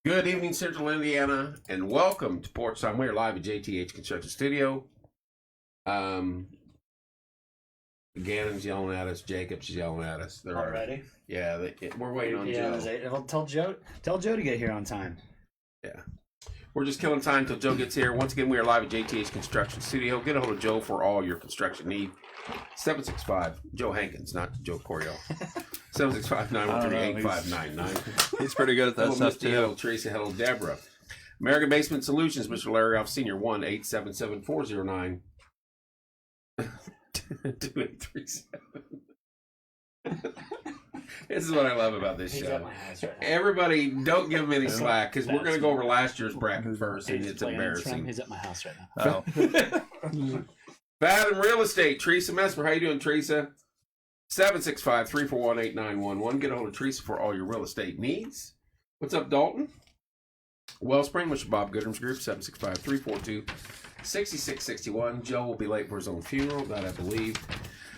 Good evening, Central Indiana, and welcome to Porch Time. We're live at JTH Construction Studio. Gannon's yelling at us. Jacob's yelling at us. They're Already? Yeah, we're waiting on Joe. Well, tell Joe to get here on time. Yeah. We're just killing time until Joe gets here. Once again, we are live at JTH Construction Studio. Get a hold of Joe for all your construction need. 765 Joe Hankins, not Joe Corio. 765-913-8599. He's pretty good at that stuff too. Hello, Teresa. Hello, Deborah. American Basement Solutions, Mr. Larry Off Senior, 1-877-409-2837. This is what I love about this show. Right, everybody, don't give him any slack because we're going to go over last year's bracket first, and it's embarrassing. He's at my house right now. Oh. Fathom Real Estate, Teresa Mesmer. How you doing, Teresa? 765-341-8911. Get a hold of Teresa for all your real estate needs. What's up, Dalton? Wellspring, Mr. Bob Goodrum's group, 765-342-6661. Joe will be late for his own funeral, that I believe.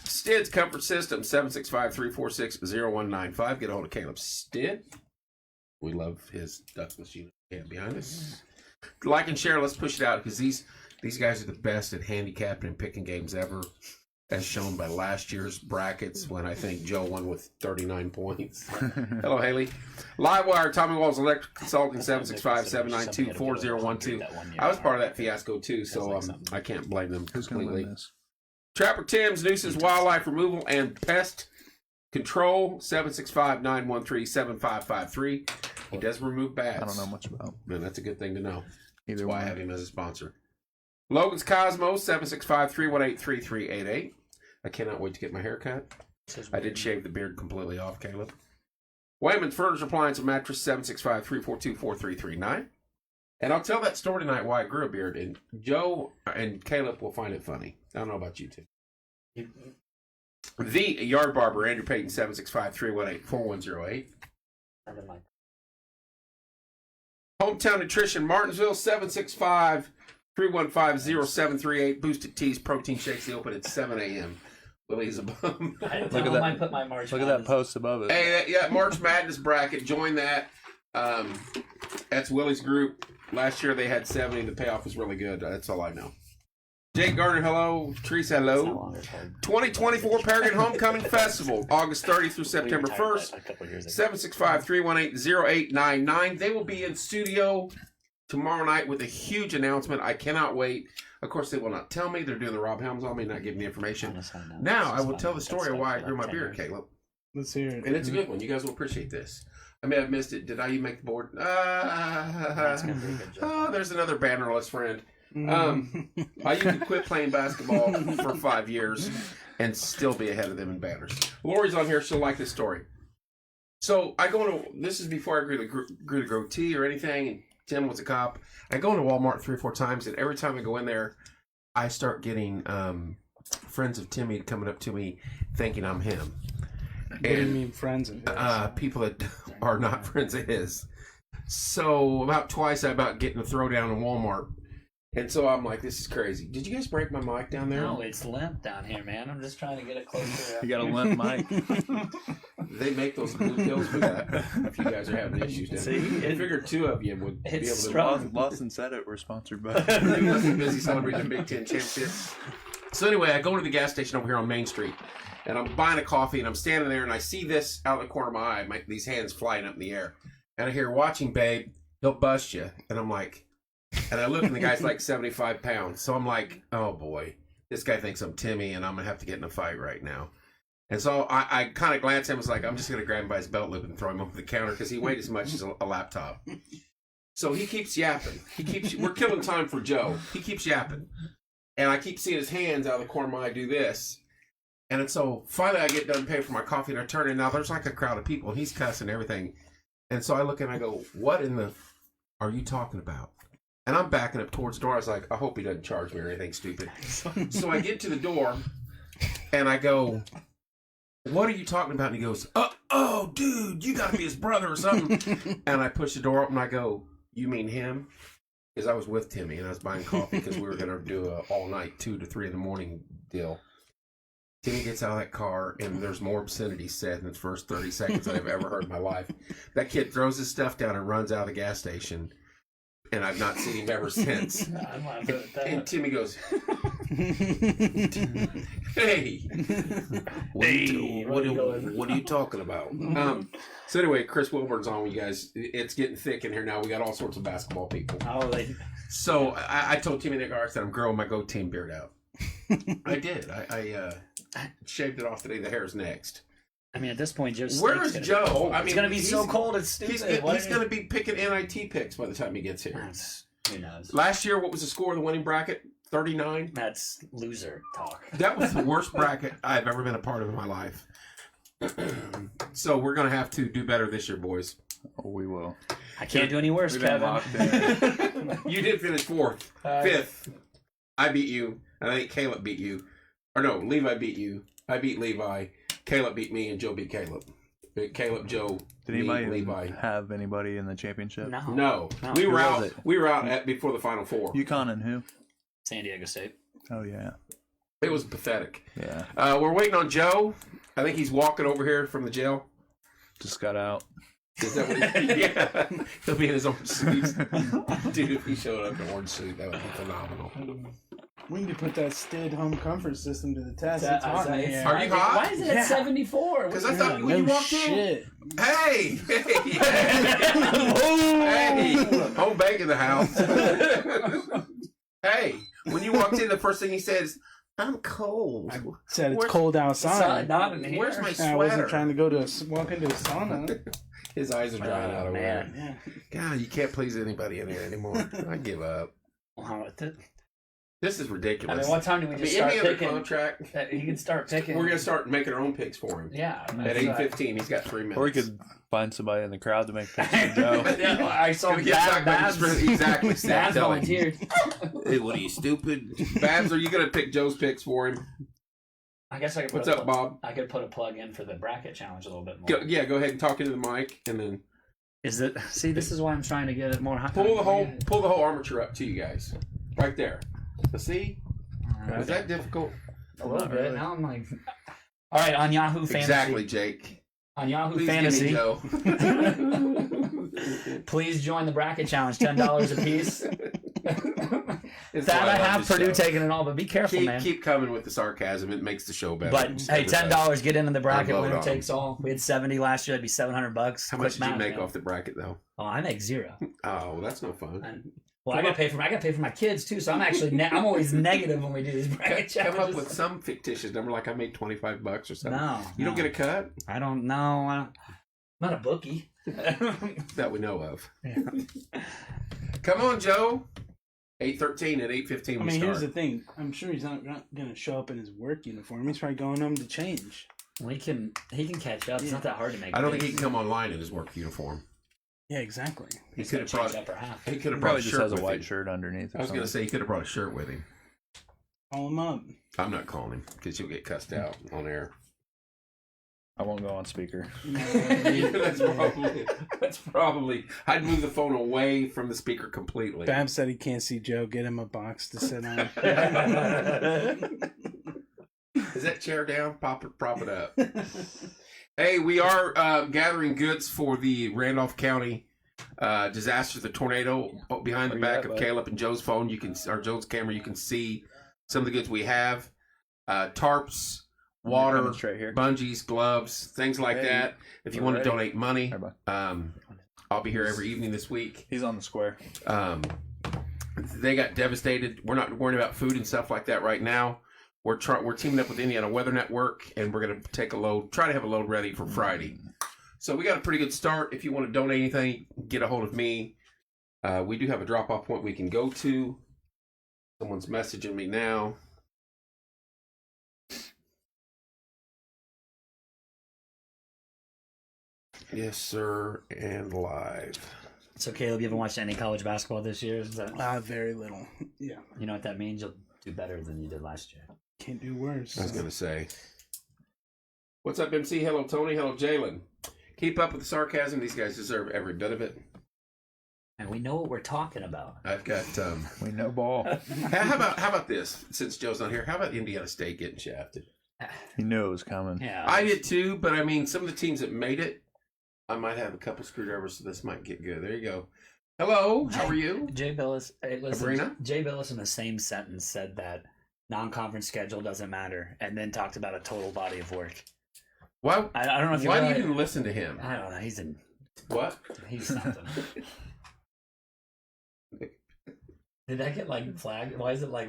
Stid's Comfort System, 765-346-0195. Get a hold of Caleb Stid. We love his ducks machine behind us. Like and share, let's push it out because these guys are the best at handicapping and picking games ever, as shown by last year's brackets when I think Joe won with 39 points. Hello, Haley. Livewire, Tommy Walls Electric Consulting, 765-792-4012. I was part of that fiasco too, so I can't blame them completely. Trapper Tim's Nuisance Wildlife Removal and Pest Control, 765-913-7553. He does remove bats. I don't know much about. Man, that's a good thing to know. Either That's why way. I have him as a sponsor. Logan's Cosmos, 765-318-3388. I cannot wait to get my hair cut. I did shave the beard completely off, Caleb. Wayman's Furniture Appliance and Mattress, 765-342-4339. And I'll tell that story tonight why I grew a beard, and Joe and Caleb will find it funny. I don't know about you two. The Yard Barber, Andrew Payton, 765-318-4108. Hometown Nutrition, Martinsville, 765-315-0738. Boosted Teas, Protein Shakes, they open at 7 a.m. Willie's a bum. Look at that post above it. Hey, yeah, March Madness bracket. Join that. That's Willie's group. Last year they had 70. The payoff was really good. That's all I know. Jake Gardner, hello. Teresa, hello. 2024 Paragon Homecoming Festival, August 30th through September 1st. 765-318-0899. They will be in studio tomorrow night with a huge announcement. I cannot wait. Of course, they will not tell me. They're doing the Rob Helms on me, not giving me information. Now, I will tell the story of why I grew my beard, Caleb. Let's hear it. And it's a good one. You guys will appreciate this. I may have missed it. Did I make the board? There's another bannerless friend. I used to quit playing basketball for 5 years and still be ahead of them in banners. Lori's on here. She'll like this story. So I go into, this is before I grew to grow tea or anything, and Tim was a cop. I go into Walmart 3 or 4 times, and every time I go in there, I start getting friends of Timmy coming up to me thinking I'm him. What do you mean friends of his? People that are not friends of his. So about twice I about getting a throwdown in Walmart. And so I'm like, this is crazy. Did you guys break my mic down there? No, it's limp down here, man. I'm just trying to get it closer. You got a limp mic. They make those blue pills for that if you guys are having issues down there. I figured 2 of you would be able to. Lawson said it. We're sponsored by. Busy celebrating Big Ten championships. So anyway, I go to the gas station over here on Main Street, and I'm buying a coffee, and I'm standing there, and I see this out of the corner of my eye, these hands flying up in the air. And I hear, watching, babe, he'll bust you. And I'm like, and I look, and the guy's like 75 pounds. So I'm like, oh, boy, this guy thinks I'm Timmy, and I'm going to have to get in a fight right now. And so I kind of glanced at him and was like, I'm just going to grab him by his belt loop and throw him over the counter because he weighed as much as a laptop. So he keeps yapping. We're killing time for Joe. He keeps yapping. And I keep seeing his hands out of the corner of my eye do this. And so finally I get done paying for my coffee, and I turn in. Now there's like a crowd of people, and he's cussing and everything. And so I look and I go, what in the are you talking about? And I'm backing up towards the door. I was like, I hope he doesn't charge me or anything stupid. So I get to the door, and I go, what are you talking about? And he goes, oh, dude, you got to be his brother or something. And I push the door open, and I go, you mean him? Because I was with Timmy, and I was buying coffee because we were going to do a all-night 2 to 3 in the morning deal. Timmy gets out of that car, and there's more obscenity said in the first 30 seconds I've ever heard in my life. That kid throws his stuff down and runs out of the gas station, and I've not seen him ever since. I'm laughing at that. And Timmy goes, "Hey, what are you talking about?" So anyway, Chris Wilburn's on with you guys. It's getting thick in here now. We got all sorts of basketball people. So I told Timmy Nick, I said I'm growing my goatee and beard out. I did. I shaved it off today. The hair's next. I mean, at this point, Joe's where is Joe? I mean, it's gonna be so cold. It's stupid. He's gonna be picking NIT picks by the time he gets here. Who knows? Last year, what was the score of the winning bracket? 39. That's loser talk. That was the worst bracket I've ever been a part of in my life. So we're gonna have to do better this year, boys. Oh, we will. I can't do any worse, Kevin. You did finish 4th, 5th. I beat you. And I think Caleb beat you. Or no, Levi beat you. I beat Levi. Caleb beat me, and Joe beat Caleb. Caleb, Joe, Did anybody Levi. have anybody in the championship? No. We were out. We were out before the Final Four. UConn and who? San Diego State. Oh yeah. It was pathetic. Yeah. We're waiting on Joe. I think he's walking over here from the jail. Just got out. Is that what yeah. He'll be in his orange suit. Dude, if he showed up in an orange suit, that would be phenomenal. We need to put that STID home comfort system to the test. Are It's hot in here. Are you hot? Why is it at 74? Because I thought when you walked shit. in. Hey! Hey! Home bake in the house. Hey! When you walked in, the first thing he said is, "I'm cold." I said it's cold outside. Not in here. Where's my sweater? I wasn't trying to go to walk into a sauna. His eyes are drying out over there. Yeah. God, you can't please anybody in here anymore. I give up. This is ridiculous. I mean, what time do we just start picking? Contract. You can start picking. We're going to start making our own picks for him. Yeah. At 8:15, he's got 3 minutes. Or we could find somebody in the crowd to make picks for Joe. Yeah, I saw Babs. Exactly. Babs volunteered. Hey, what are you, stupid? Babs, are you going to pick Joe's picks for him? I guess I could. What's up, Bob? I could put a plug in for the bracket challenge a little bit more. Go ahead and talk into the mic, and then Is it? See, this is why I'm trying to get it more high. pull the whole armature up to you guys, right there. See? Was that difficult? A little bit. Really. Now I'm like, all right, on Yahoo Fantasy. Exactly, Jake. On Yahoo Please Fantasy. give me Joe. Please join the bracket challenge. $10 a piece. It's That why I love have this Purdue show. taking it all, but be careful, man. Keep coming with the sarcasm. It makes the show better. But hey, $10, get into the bracket. vote Winner on takes all. We had 70 last year. That'd be $700. How much did you make off the bracket, though? Oh, I make zero. Oh, well, that's no fun. Well, I gotta pay for my kids too. So I'm actually I'm always negative when we do these bracket challenges. Come up with some fictitious number, like I made $25 or something. No, you don't get a cut. I don't know. I'm not a bookie that we know of. Yeah. Come on, Joe. 8:13 at 8:15. I mean, here's the thing. I'm sure he's not going to show up in his work uniform. He's probably going home to change. Well, he can catch up. It's not that hard to make. I don't think he can come online in his work uniform. Yeah, exactly. He could have brought. He could have brought Probably a just shirt has a with white him. shirt underneath. I was going to say he could have brought a shirt with him. Call him up. I'm not calling him because you'll get cussed out on air. I won't go on speaker. That's probably. I'd move the phone away from the speaker completely. Bab said he can't see Joe. Get him a box to sit on. Is that chair down? Prop it up. Hey, we are gathering goods for the Randolph County disaster, the tornado. Behind the back of Caleb and Joe's phone, Joe's camera, you can see some of the goods we have: tarps, water, bungees, gloves, things like that. If you want to donate money, I'll be here every evening this week. He's on the square. They got devastated. We're not worrying about food and stuff like that right now. We're teaming up with Indiana Weather Network, and we're going to take a load, try to have a load ready for Friday. So we got a pretty good start. If you want to donate anything, get a hold of me. We do have a drop-off point we can go to. Someone's messaging me now. Yes, sir, and live. So, Caleb, you haven't watched any college basketball this year? Is that... Very little. Yeah. You know what that means? You'll do better than you did last year. Can't do worse. I was going to say. What's up, MC? Hello, Tony. Hello, Jalen. Keep up with the sarcasm. These guys deserve every bit of it. And we know what we're talking about. I've got... we know ball. How about this? Since Joe's not here, how about Indiana State getting shafted? He knew it was coming. Yeah. I did too, but I mean, some of the teams that made it, I might have a couple screwdrivers, so this might get good. There you go. Hello, how are you? Jay Billis. Sabrina? Jay Billis in the same sentence said that non-conference schedule doesn't matter, and then talked about a total body of work. Why? I don't know if Why do you realize- even listen to him? I don't know. He's What? something. Did that get like flagged? Why is it like?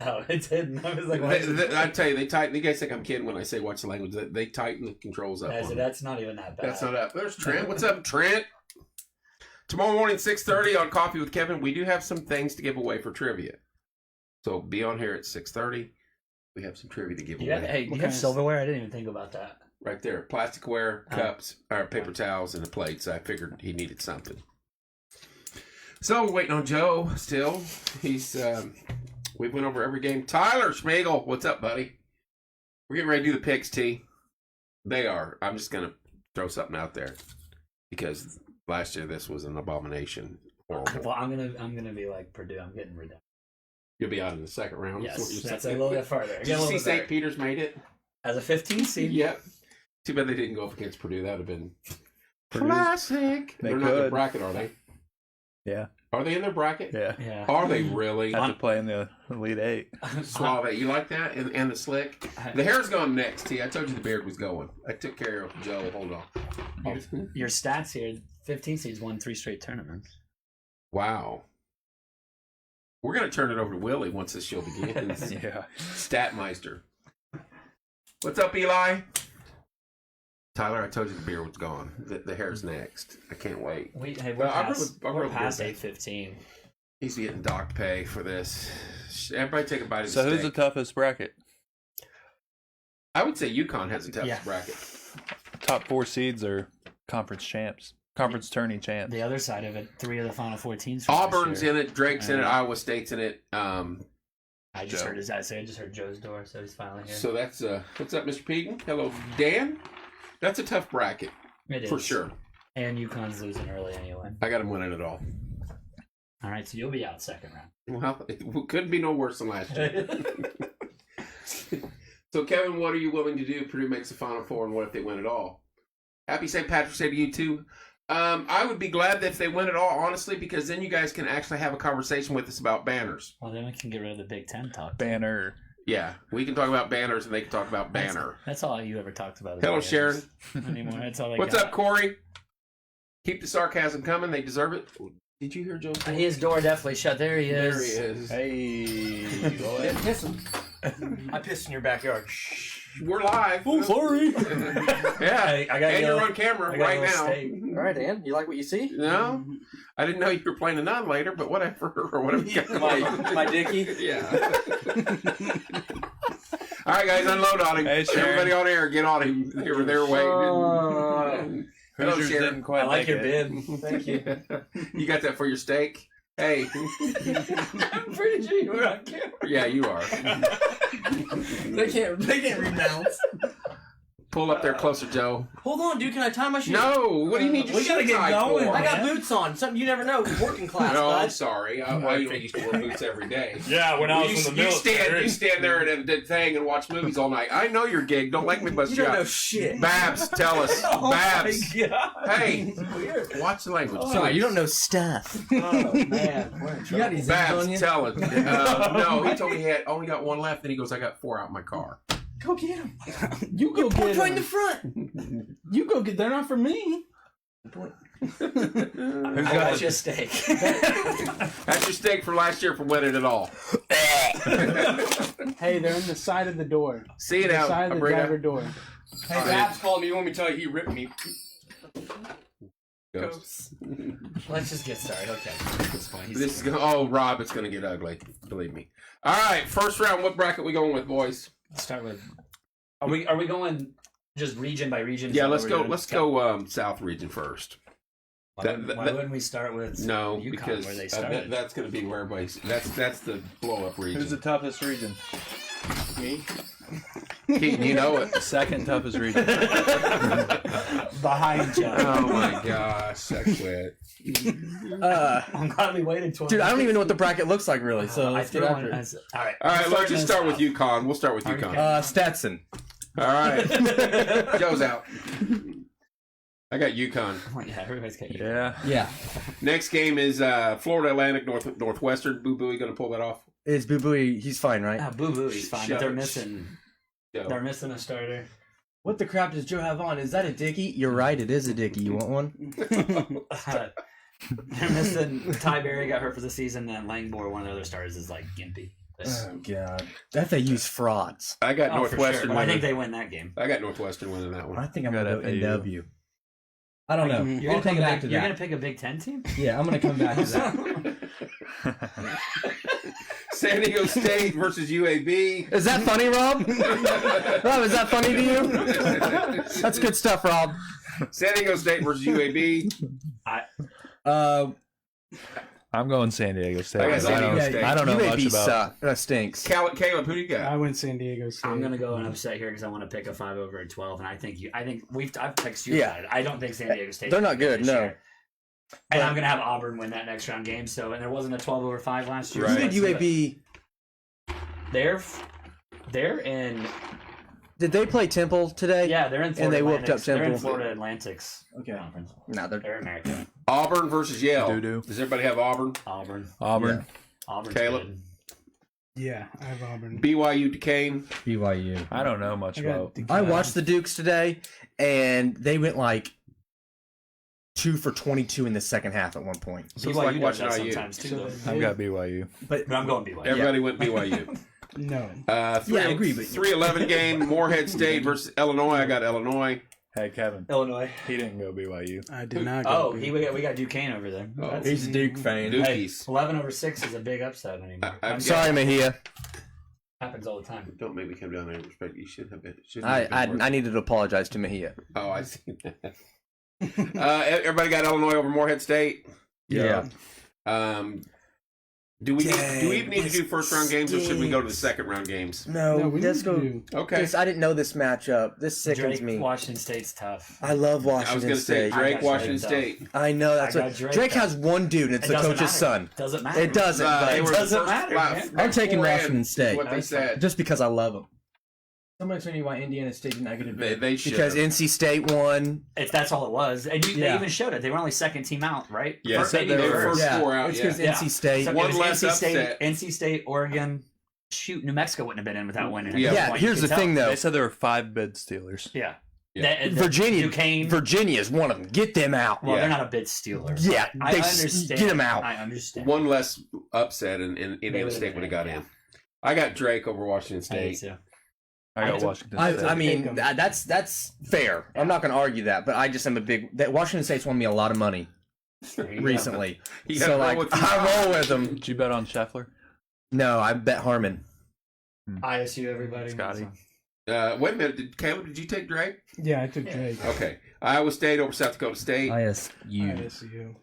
Oh, it didn't. I was like, why is it... I tell you, they tighten. You guys think I'm kidding when I say watch the language? They tighten the controls up. on it. That's not even that bad. That's not up. There's Trent. What's up, Trent? Tomorrow morning, 6:30 on Coffee with Kevin. We do have some things to give away for trivia. So be on here at 6:30. We have some trivia to give away. You have silverware? I didn't even think about that. Right there. Plasticware, cups, or paper towels, and the plates. I figured he needed something. So we're waiting on Joe still. He's we went over every game. Tyler Schmagel, what's up, buddy? We're getting ready to do the picks, T. They are. I'm just gonna throw something out there because last year this was an abomination. Horrible. Well, I'm gonna be like Purdue. I'm getting redundant. You'll be out in the second round. Yes, that's a little bit farther. Did you see St. Peter's made it? As a 15 seed? Yep. Too bad they didn't go up against Purdue. That would have been Purdue's- classic. They They're not in their could. bracket, are they? Yeah. Are they in their bracket? Yeah. Yeah. Are they really? Had to play in the Elite Eight. Suave. You like that? And the slick? The hair's gone next, T. I told you the beard was going. I took care of Joe. Hold on. Your stats here: 15 seeds won 3 straight tournaments. Wow. We're going to turn it over to Willie once this show begins. Yeah. Statmeister. What's up, Eli? Tyler, I told you the beard was gone. The hair's next. I can't wait. We're I'll past go 8:15. He's getting docked pay for this. Everybody take a bite of So the who's the steak. toughest bracket? I would say UConn has the toughest Yeah. bracket. Top 4 seeds are conference champs. Conference tourney champs. The other side of it, 3 of the Final Four teams. Auburn's in it. Drake's in it. Iowa State's in it. I just Joe. heard his. I just heard Joe's door, so he's finally here. So that's what's up, Mr. Peden? Hello, Dan. That's a tough bracket It for is. sure. And UConn's losing early anyway. I got him winning it all. All right, so you'll be out second round. Well, it couldn't be no worse than last year. So, Kevin, what are you willing to do if Purdue makes the Final Four, and what if they win it all? Happy St. Patrick's Day to you, too. I would be glad that if they win it all, honestly, because then you guys can actually have a conversation with us about banners. Well, then we can get rid of the Big Ten talk. Banner. Yeah, we can talk about banners, and they can talk about banner. That's all you ever talked about. Hello, Sharon. Anymore. That's all I What's got. up, Corey? Keep the sarcasm coming. They deserve it. Did you hear Joe? His door definitely shut. There he There is. he is. Hey. Go ahead. I pissed in your backyard. We're live. Oh, sorry. Yeah, I got and a you're little- on camera I got a right little now. steak. All right, Dan. You like what you see? No, I didn't know you were playing a nun later, but whatever, or whatever. You got My dickie. Yeah. All right, guys, unload on him. Hey, Sharon. Everybody on air, get on him. They're waiting. Hello, Hoosiers Sharon. didn't quite I like your it. bib. Thank you. You got that for your steak? Hey. I'm pretty sure you were on camera. Yeah, you are. They can't rebound. Pull up there closer, Joe. Hold on, dude. Can I tie my shoes? No, what do you need your We gotta shoe get tied going, for? I got man. boots on. Something you never know. Working class, No, I'm bud. sorry. I used to wear boots every day. Yeah, when I Well, was in the you military. stand there and the thing and watch movies all night. I know your gig. Don't make me bust You you don't know out. shit. Babs, tell us. Oh Babs. my God. Hey, Weird. watch the language. Sorry, you don't know stuff. Oh man, we're in You got trouble. any zips on you? Babs, tell it. No, he told me he had only got one left, and he goes, "I got 4 out in my car." Go get them. You go get Right in the them. front. You go get. They're not for me. I got you a steak. That's your steak from last year for winning it all. Hey, they're in the side of the door. See it The out, side of the driver Abrita. door. Hey, Babs called me. You want me to tell you he ripped me? Ghost. Let's just get started. Okay, it's fine. This is oh, Rob, it's gonna get ugly. Believe me. All right, first round. What bracket we going with, boys? Let's start with. Are we going just region by region? Is Yeah, that let's what go. we're doing? Let's go South region first. Why, why wouldn't we start with No, UConn, because where they started? that's going to be where everybody's. That's the blow up region. Who's the toughest region? Me. Keaton, you know it. Second toughest region. Behind you. Oh my gosh, I quit. I'm glad we waited 12 Dude, I don't even know what the bracket looks like really. So let's get after it. All right. All right, let's just start with UConn. We'll start with UConn. Stetson. All right. Joe's out. I got UConn. Oh, yeah, everybody's got you. Yeah. Yeah. Next game is Florida Atlantic Northwestern. Boo Boo, you gonna pull that off? It's Boo Booey. He's fine, right? Boo Boo, he's fine. But Joe. they're missing a starter. What the crap does Joe have on? Is that a Dickie? You're right, it is a Dickie. You want one? They're missing Ty Berry got hurt for the season, and Langbor, one of the other stars, is like gimpy. Oh God. FAU's frauds. I got For Northwestern sure, but I think winning. they win that game. I got Northwestern winning that I one. think I'm Got gonna go FAU. NW. I don't know. You're I'll come back to You're that. gonna pick a Big Ten team? Yeah, I'm gonna come back to that. San Diego State versus UAB. Is that funny, Rob? Rob, is that funny to you? That's good stuff, Rob. San Diego State versus UAB. I'm going San Diego State. I got San Diego State. I don't know UAB much about. suck. That stinks. Caleb, who do you got? I went San Diego State. I'm gonna go and upset here because I want to pick a 5 over a 12, and I think I've texted you. Yeah. About it. I don't think San Diego State. They're not good, this no. year. And I'm gonna have Auburn win that next round game. So, and there wasn't a 12 over 5 last year. Right. Who did UAB? They're in. Did they play Temple today? Yeah, they're in. Florida And they whooped up Atlantic's- They're in Temple. Florida Atlantic's Okay. conference. No, They're American. Auburn versus Yale. Doo-doo. Does everybody have Auburn? Auburn. Auburn. Auburn's Caleb? good. Yeah, I have Auburn. BYU Duquesne. BYU. I don't know much I got about. I watched the Dukes today, and they went like 2 for 22 in the second half at one point. So it's BYU like does watching that IU. sometimes too. So Though. I've got BYU. But But I'm going BYU. Everybody went BYU. No. Yeah, I agree, but- 3-11 game. Morehead State versus Illinois. I got Illinois. Hey, Kevin. Illinois. He didn't go BYU. I did not. Oh, go we got Duquesne over there. Oh. That's- he's a Duke fan. Hey, Dukies. 11 over 6 is a big upset anymore. I'm Sorry, Mejia. Happens all the time. Don't make me come down there and respect. You should have been. I needed to apologize to Mejia. Oh, I see that. Everybody got Illinois over Morehead State. Yeah. Do we Dang, even need to do first round games, or should we go to the second round games? No, we let's need go. to do- Okay. I didn't know this matchup. This sickens Drake, me. Washington State's tough. I love I was Washington going to say State. I Drake, got Washington Drake, State. I know that's I what got Drake, Drake though. has one dude. And it's It the doesn't coach's matter. son. Doesn't matter. It doesn't. They but were doesn't the first matter, man. I'm taking four in, Washington State. What they said. Just because I love them. Somebody tell me why Indiana State did not get a bid. They should. Because NC State won. That's all it was. And they Yeah. even showed it. They were only second team out, right? Yeah, First- they maybe were first. first four out. It's Yeah. because Yeah. NC State. So it One was less upset. NC State, Oregon. Shoot, New Mexico wouldn't have been in without winning. Yeah. Yeah, here's the thing though. They said there were 5 bid stealers. Yeah. Yeah. Virginia, Duquesne. Virginia's one of them. Get them out. Well, Yeah. they're not a bid stealer. Yeah, I they understand. get 'em out. I understand. One less upset, and They Indiana would've State been would have got in, in. I got Drake over Washington I do State. too. I got I- Washington State. I mean, Pick 'em. that's fair. I'm not going to argue that, but I just am a big. That Washington State's won me a lot of money There you go. recently, You so gotta roll like with you. I roll with them. Did you bet on Scheffler? No, I bet Harmon. ISU, everybody. Scotty. Wait a minute, Caleb, did you take Drake? Yeah, I took Drake. Okay, Iowa State over South Dakota State. ISU. ISU.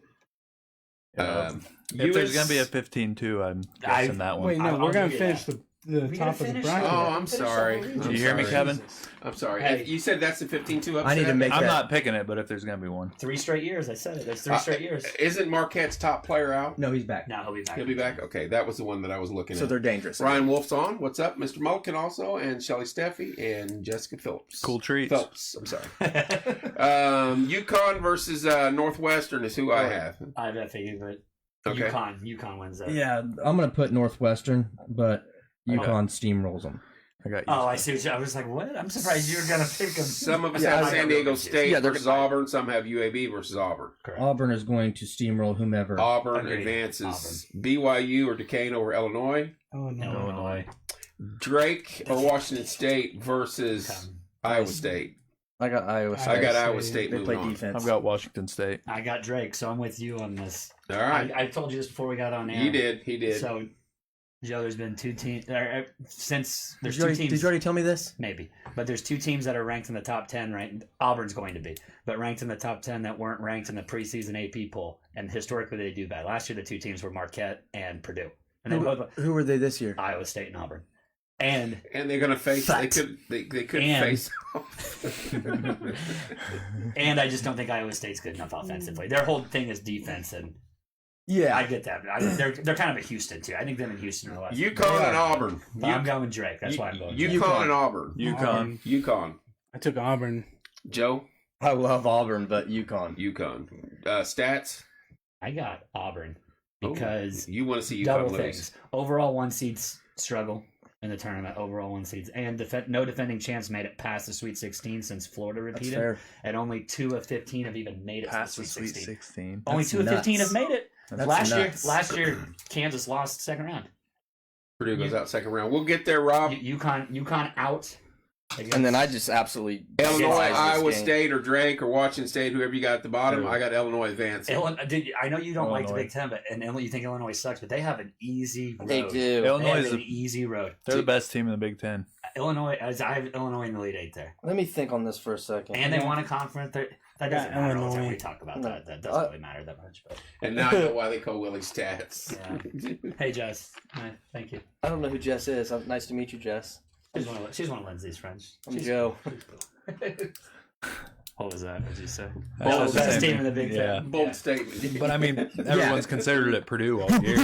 If there's going to be a 15-2, I'm guessing that one. Wait, no, I'll we're gonna give you finish that. the We top gotta of the finish. bracket. Oh, I'm Finish sorry. the whole I'm Did you hear me, sorry. Kevin? I'm sorry. Hey. You said that's the 15-2 upset? I need to make I'm that. not picking it, but if there's going to be one. 3 straight years. I said it. There's 3 straight years. Isn't Marquette's top player out? No, he's back. Now he'll be back. He'll be back? Okay, that was the one that I was looking So at. they're dangerous. Ryan Wolf's on. What's up? Mr. Mulliken also, and Shelly Steffi, and Jessica Phillips. Cool treats. Phelps, I'm sorry. UConn versus Northwestern is who I have. I have FAU, but Okay. UConn wins that. Yeah, I'm going to put Northwestern, but UConn steamrolls them. I got Oh, I see what you. I was like, what? I'm surprised you were gonna pick them. Some of us Yeah, have I San got Diego real State Yeah, they're- versus Auburn. Some have UAB versus Auburn. Auburn is going to steamroll whomever. Auburn Agreed. advances. BYU or Duquesne over Illinois. Oh no. Illinois. Drake or Washington State versus Iowa State. I got Iowa State. I got State. Iowa State They moving play on. defense. I've got Washington State. I got Drake, so I'm with you on this. All right. I told you this before we got on air. He did. He did. So, Joe, there's been 2 teams since there's Did you 2 already- teams. Did you already tell me this? Maybe, but there's 2 teams that are ranked in the top 10. Right, Auburn's going to be, but ranked in the top 10 that weren't ranked in the preseason AP poll. And historically, they do bad. Last year, the 2 teams were Marquette and Purdue, and they both Who were they this year? Iowa State and Auburn. And they're gonna face. They could And- face off. and I just don't think Iowa State's good enough offensively. Their whole thing is defense, and Yeah. I get that. They're kind of a Houston too. I think them and Houston are the last. UConn and Auburn. But I'm going Drake. That's why I'm going. Drake. UConn and Auburn. UConn. UConn. I took Auburn. Joe. I love Auburn, but UConn. UConn. Stats. I got Auburn because You want to see UConn double lose. things. Overall, one seeds struggle in the tournament. Overall, one seeds, and no defending champs made it past the Sweet 16 since Florida That's repeated, fair. and only 2 of 15 have even made it Past to the the Sweet Sweet 16. 16. Only That's 2 of 15 nuts. have made it. That's Last nuts. year, Kansas lost second round. Purdue goes out second round. We'll get there, Rob. UConn out. And then I just absolutely Illinois, despise this Iowa game. State, or Drake, or Washington State, whoever you got at the bottom. Who? I got Illinois advancing. I know you don't like the Illinois. Big Ten, but you think Illinois sucks, but they have an easy road. They do. They Illinois have is an the, easy road. they're the best team in the Big Ten. Illinois, I have Illinois in the lead 8 there, Let me think on this for a second. and they won a conference. That doesn't Yeah, matter all the time. Illinois. We talk about No. that. That doesn't really matter that much. But And now I know why they call Willie stats. yeah. Hey, Jess. Hi, thank you. I don't know who Jess is. Nice to meet you, Jess. She's one of Lindsay's friends. I'm Joe. What was that? What did you say? That's Oh, just the best same team in the Big thing. Ten. Bold statement. But I mean, everyone's considered at Purdue all year.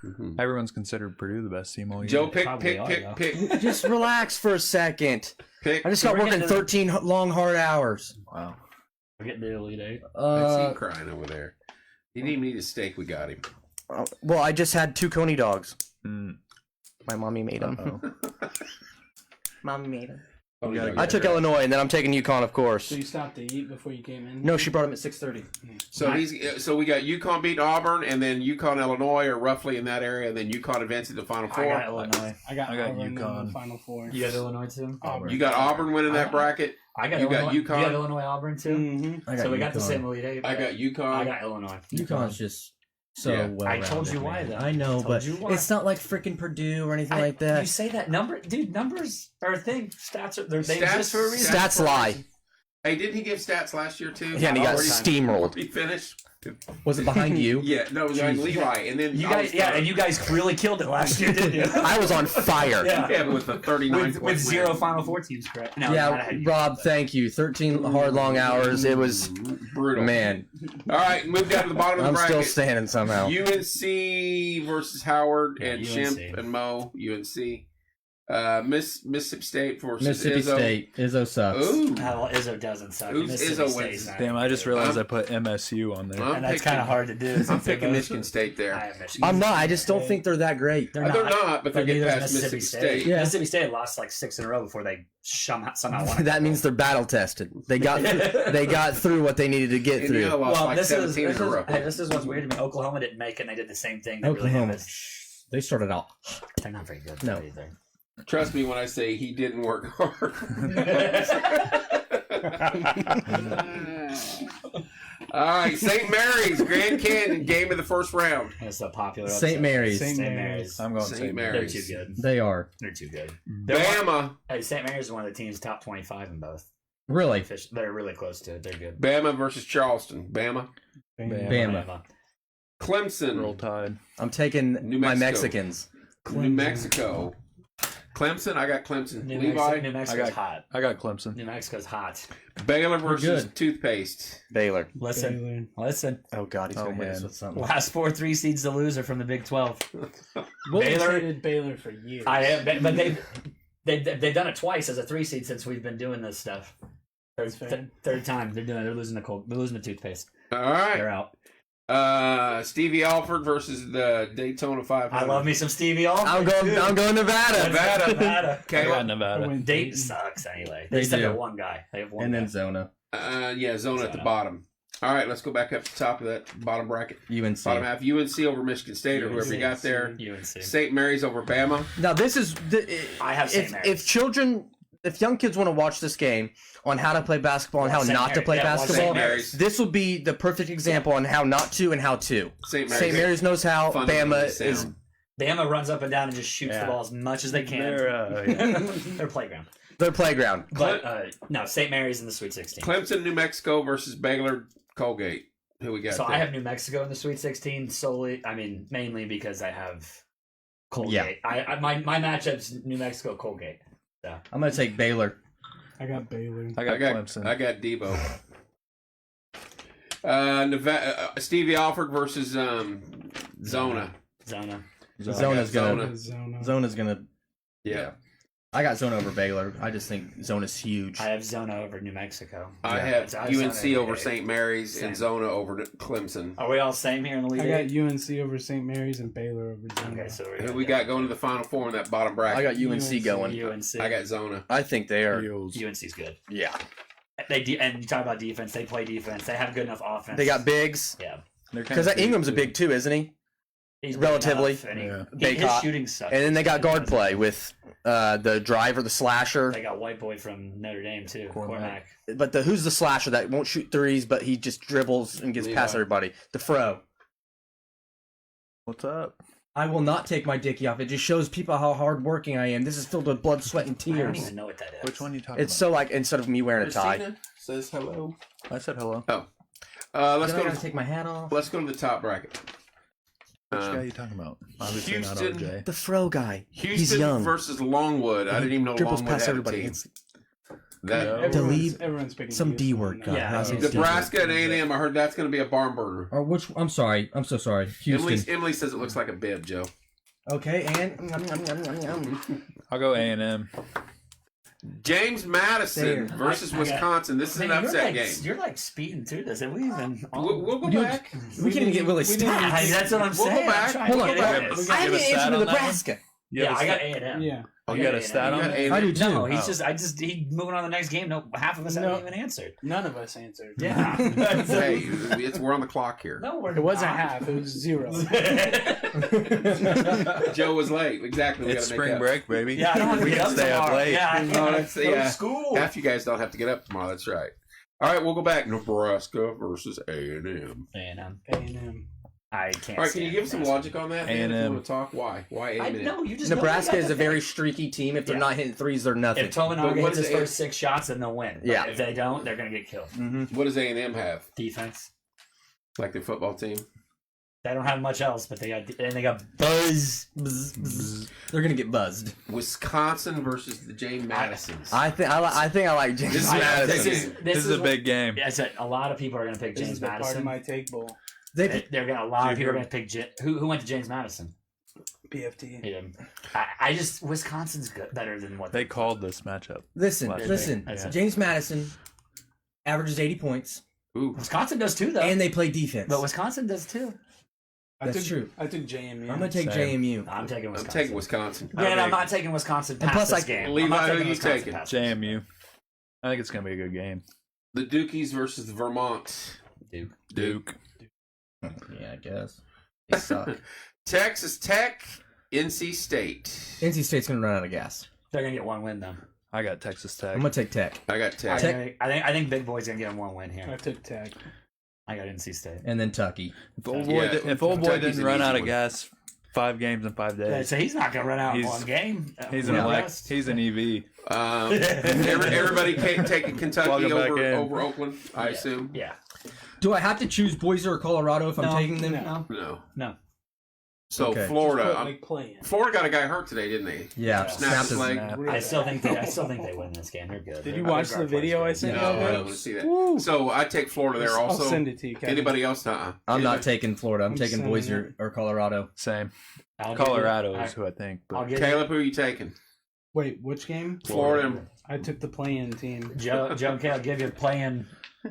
Mhm. Everyone's considered Purdue the best team all year. Joe, pick. Probably Just relax for a second. Pick. I just got We're working getting to- 13 long, hard hours. Wow. We're getting to the Elite 8. I see him crying over there. He didn't even eat a steak. We got him. Well, I just had 2 Coney dogs. Mm. My mommy made them. Uh-oh. Mommy made them. Oh, yeah. I took Illinois, and then I'm taking UConn, of course. So you stopped to eat before you came in? No, she brought them at 6:30. So we got UConn beating Auburn, and then UConn Illinois are roughly in that area, and then UConn advancing to the Final I got Four. Illinois. I got Auburn in UConn. the Final Four. You got Illinois too? Auburn. You got Auburn winning that bracket. I got You Illinois. got You UConn. got Illinois Auburn too? Mm-hmm. So we got the same Elite 8. I got I UConn. got Illinois. UConn's just so Yeah. well. I told you why, though. I know, Told but you why. it's not like freaking Purdue or anything like that. You say that numbers are a thing. Stats are they Stats- exist for a reason. Stats lie. Hey, didn't he give stats last year too? Yeah, and he got Already- steamrolled. He finished. Was it behind you? Yeah, no, it was behind Levi, and then You I guys, was yeah, third. and you guys really killed it last year, didn't you? I was on fire. Yeah. Yeah, but with the 39 with 0 Final Four teams, correct? No, Yeah, not ahead of you. Rob, thank you. 13 hard, long hours. It was, brutal. man, All right, move down to the bottom of the I'm bracket. still standing somehow. UNC versus Howard and Yeah, Shimp UNC. and Mo. UNC. Mississippi State versus Mississippi Izzo. State. Izzo sucks. Ooh, Well, Izzo doesn't suck. Who's Mississippi Izzo State's wins? not Damn, I just good. realized I put MSU on there. I'm And that's picking- kind of hard to do. I'm since they're picking both- Michigan State there. I have Michigan. I'm not. I just don't think they're that great. They're They're not. not, but they're getting neither is past Mississippi State. Yeah. Mississippi State lost like 6 in a row before they somehow won. That means they're battle tested. They got through what they needed to get Indiana through. lost Well, like this 17 in a row. this is what's weird to me. Oklahoma didn't make it, and they did the same thing. They really Oklahoma. have They started out. They're not very good. No. Either. Trust me when I say he didn't work hard. All right, St. Mary's, Grand Canyon, game of the first round. That's a popular. St. upset. Mary's. St. St. Mary's. Mary's. I'm going St. St. Mary's. They're too good. They are. They're too good. They're Bama, Hey, St. Mary's is one of the teams top 25 in both. Really? They're really close to it. They're good. Bama versus Charleston. Bama, Bama. Roll Clemson, Tide. I'm taking New my Mexico. Mexicans. New Mexico. Clemson, I got Clemson. New Levi, Mexico's hot. I got Clemson. New Mexico's hot. Baylor versus good. toothpaste. Baylor. Listen. Oh God, he's Oh, gonna hit us man. with something. Last 4 3 seeds to loser from the Big 12. Baylor Baylor- hated Baylor for years. I have, but they've done it twice as a 3 seed since we've been doing this stuff. Third time they're losing the toothpaste. All They're right. out. Stevie Alford versus the Daytona 500. I love me some Stevie Alford. I'm going Nevada. Nevada. Nevada. I got Caleb. Nevada. Dayton sucks anyway. They They said do. they're one guy. They have one. And guy. then Zona. Yeah, zone at the bottom. All right, let's go back up to the top of that bottom bracket. UNC. Bottom half, UNC over Michigan State or whoever you got there. UNC. St. Mary's over Bama. Now this is I have St. Mary's. if young kids want to watch this game on how to play basketball and how St. not to Mary- play yeah, watch basketball, St. Mary's. this will be the perfect example on how not to and how to. St. Mary's. St. Mary's knows how. Fundamentally Bama is. sound. Bama runs up and down and just shoots Yeah. the ball as much as they can. They're, Their playground. Their playground. But no, St. Mary's in the Sweet 16. Clemson, New Mexico versus Baylor, Colgate. Who we got So there? I have New Mexico in the Sweet 16 solely. I mean, mainly because I have Colgate. Yeah. My matchup's New Mexico Colgate. I'm gonna take Baylor. I got Baylor. I got Clemson. I got Debo. Stevie Alford versus Zona. Zona. Zona's gonna. Zona. Zona's gonna. Yeah. I got Zona over Baylor. I just think Zona's huge. I have Zona over New Mexico. I Yeah. have I UNC Zona over every day. St. Mary's Same. and Zona over Clemson. Are we all same here in the league? I got UNC over St. Mary's and Baylor over Zona. Okay, so Who we got going to the Final Four in that bottom I bracket? got UNC going. UNC. I got Zona. I think they are. UNC's good. Yeah. And you talk about defense. They play defense. They have good enough offense. They got bigs. Yeah. Because Ingram's a big too, isn't he? He's big Relatively. enough, and Yeah. his Baycott. shooting sucks. And then they got guard play with the driver, the slasher. They got white boy from Notre Dame too. Cormac. Cormac. But who's the slasher that won't shoot threes, but he just dribbles and gets Levi. past everybody? The Fro. What's up? I will not take my dicky off. It just shows people how hardworking I am. This is filled with blood, sweat, and I don't tears. even know what that is. Which one are you talking It's so like instead of me wearing a tie. Christina says hello. about? I said hello. Let's Then I go. gotta take my hat off. Let's go to the top bracket. Which guy are you talking about? Obviously not Houston- RJ. The Fro guy. He's Houston young. versus Longwood. I didn't even know Dribbles Longwood past had everybody. a team. It's That Everyone's picking some Houston D on word that. guy. Yeah, How's it Nebraska and A&M. I heard that's going to be a barn burner. Or which? I'm sorry. I'm so sorry. Houston. Emily says it looks like a bib, Joe. Okay, and I'll go A&M. James Madison There. versus I got- Wisconsin. This is an Man, upset like, game. You're like speeding through this. Have we even? We'll go Dude, back. we can't even get really we didn't started. even- That's what I'm We'll go saying. back. I'm trying Hold to on, get hold into on. this. I haven't You have a stat answered on that one? Nebraska. You Yeah, have a I got stat- A&M. Yeah. Oh, you got a stat on You got that? A&M? I do too. No, he's Oh. just. He moving on to the next game. No, half of us No. haven't even answered. None of us answered. Yeah. Hey, we're on the clock here. No, we're It wasn't not. half. It was 0. Joe was late. Exactly. We It's gotta make spring up. break, baby. Yeah, I don't want to we get can up stay up tomorrow. late. Yeah, Oh, that's- go to yeah. school. Half you guys don't have to get up tomorrow. That's right. All right, we'll go back. Nebraska versus A&M. A&M. A&M. I can't. All right, can you stand give some Nebraska. logic on that? man, if you A&M. want to talk? Why? Why I A&M? know you just Nebraska know is a very streaky team. If they're Yeah. not hitting threes, they're nothing. If Tominaga But what hits his is it- first 6 shots, then they'll win. Yeah. If they don't, they're gonna get killed. What does A&M have? Defense. Like the football team? They don't have much else, but they got buzz. They're gonna get buzzed. Wisconsin versus the James Madisons. I think I like James This is Madison. Madison. This is a big game. Yeah, I said a lot of people are gonna pick This James is the part of Madison. my take bowl. They're gonna a lot of people are gonna pick who went to James Madison. PFT. Yeah. I just Wisconsin's good, better than what They called this matchup. Listen, Last listen. week. James Madison averages 80 points, Ooh. Wisconsin does too, though. and they play defense. But Wisconsin does too. That's true. I took JMU. I'm gonna take Same. JMU. I'm taking I'm Wisconsin. taking Wisconsin. Yeah, I'm not taking Wisconsin past plus, this like, game. Levi, I'm not who taking you Wisconsin taking? past this. JMU. I think it's going to be a good game. The Dukies versus the Vermont. Duke. Yeah, I guess. They suck. Texas Tech, NC State. NC State's gonna run out of gas. They're gonna get one win though. I got Texas Tech. I'm gonna take Tech I got Tech. I think Big Boy's gonna get him one win I here. took Tech. I got NC State. and then Tucky. If old boy, Yeah, if old boy Kentucky's didn't an run easy out of one. gas 5 games in 5 days, So he's not gonna run out in He's- one game. he's We're an blessed. he's an EV. Everybody taking Kentucky Plug 'em back in. over Oakland, I assume. Yeah. Do I have to choose Boise or Colorado if I'm taking them? No. No. No. So Okay. Florida, Like playing. Florida got a guy hurt today, didn't they? Yeah, Yeah. Snapped his leg. Snap. I still think they win this game. They're good. Did you Their watch guard the video I plays sent good. No, you? I don't want to see that. So I take Florida there I'll also. send it to you, Kevin. Anybody else? I'm not taking Florida. I'm taking sending Boise it. or Colorado. Same. I'll give you- Colorado I- is who I think. I'll But give Caleb, who are you taking? Wait, which game? Florida. And, I took the play-in team. Joe and I'll give you playing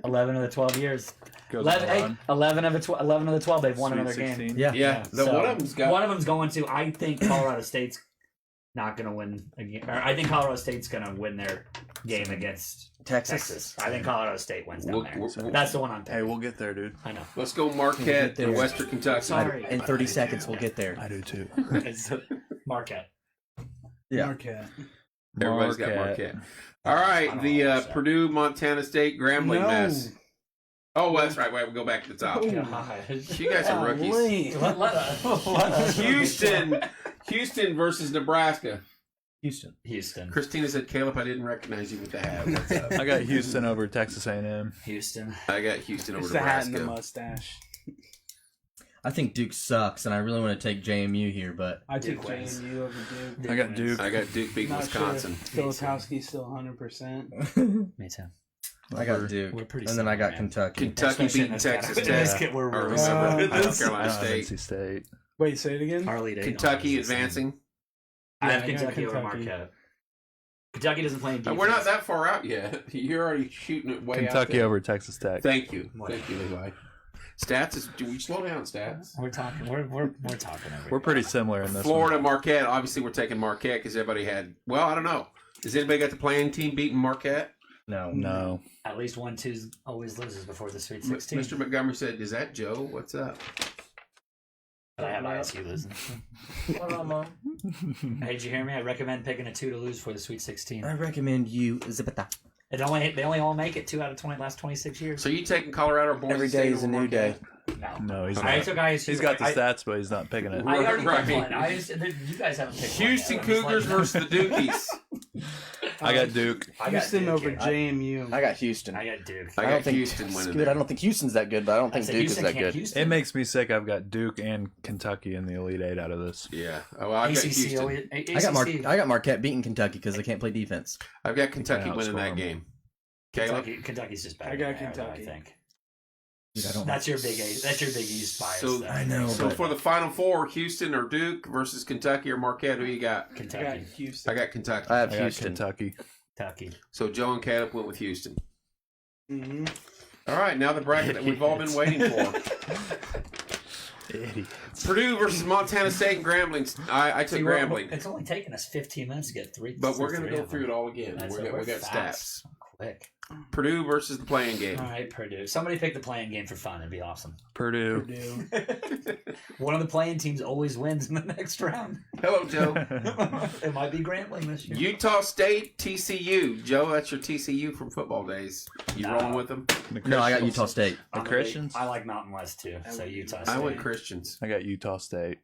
11 of the 12 years. goes 11, on a hey, run. 11 of the 12 they've won Sweet another 16. game. Yeah. yeah, So, one of them's got. one of them's going to. I think Colorado State's not going to win again. Or I think Colorado State's going to win their game against Texas. I think Colorado State wins down We'll- there. we'll- That's the one I'm Hey, picking. we'll get there, dude. I know. Let's go Marquette in Western Kentucky. Sorry. In 30 seconds, we'll get there. I do too. It's Marquette. Yeah. Marquette. Everybody's got Marquette. All right, I don't the know. Purdue Montana State Grambling No. mess. Oh, that's right. Wait, we'll go back to the top. You guys are rookies. Golly. Let us. Houston versus Nebraska. Houston. Christina said, "Caleb, I didn't recognize you with the hat. What's up?" I got Houston over Texas A&M. Houston. I got Houston over It's the hat and Nebraska. the mustache. I think Duke sucks, and I really want to take JMU here, but I took Duke wins. JMU over Duke. I got Duke. I got Duke beating Not Wisconsin. sure if Filipowski's still 100%. Me too. I got Duke, We're pretty and then I got similar, man. Kentucky. Kentucky Especially in beating this Texas category. Tech. This kid, we're Or really remember, North similar. Carolina I have State. NC State. Wait, say it again? Harley Day. Kentucky advancing. I have Yeah, I got Kentucky over Kentucky. Marquette. Kentucky doesn't play in defense. We're not that far out yet. You're already shooting it way out Kentucky there. over Texas Tech. Thank you. What? Thank you, Levi. Stats is. Do we slow down, Stats? We're talking. We're talking. Over We're pretty similar in this Florida, Marquette. Obviously, we're taking Marquette because everybody had. Well, I don't know. Has anybody got the playing team beating Marquette? No. one. No. At least 1-2 always loses before the Sweet 16. Mr. Montgomery said, "Is that Joe? What's up?" But I have ISU losing. What up, Mom? Hey, did you hear me? I recommend picking a 2 to lose for the Sweet 16. I recommend you Zipita. They only all make it 2 out of 20 last 26 years. So you taking Colorado or Boise Every State day is over a new Marquette? No. No, he's I not. took ISU. He's got the I- stats, but he's not picking it. I already Right. picked one. You guys haven't picked Houston one yet. I'm just Cougars letting you know. versus the Dukies. I got Duke. I got Houston Duke over here. JMU. I got Houston. I got Duke. I don't got think Houston it's winning. good. there. I don't think Houston's that good, but I don't I think said Duke Houston is that can't- good. Houston. It makes me sick. I've got Duke and Kentucky in the Elite Eight out of this. Yeah. Oh, well, I've got ACC. Houston. always- I got ACC. I got Marquette beating Kentucky because they can't play defense. I've got Kentucky Yeah, winning outscore that 'em. game. Caleb? Kentucky's just better. I got than they are, though, Kentucky. I think. Dude, I don't That's your big East bias. So- though. I know. So but for the Final Four, Houston or Duke versus Kentucky or Marquette, who you got? I got Kentucky. Houston. I got Kentucky. I have I got Houston. Kentucky. Kentucky. So Joe and Caleb went with Houston. Mm-hmm. All right, now the bracket that we've all been waiting for. Idiots. Purdue versus Montana State and Grambling. I took See, Grambling. It's only taken us 15 minutes to get three. But we're going to three go of through them. it all again. That's We it. got We're stats. fast. Quick. Purdue versus the playing game. All right, Purdue. Somebody pick the playing game for fun. It'd be awesome. Purdue. Purdue. One of the playing teams always wins in the next round. Hello, Joe. It might be Grambling this year. Utah State, TCU. Joe, that's your TCU from football days. You No. rolling with them? no, I got Utah State. The I'm a Christians? big- I like Mountain West too. So Utah State. I went Christians. I got Utah State.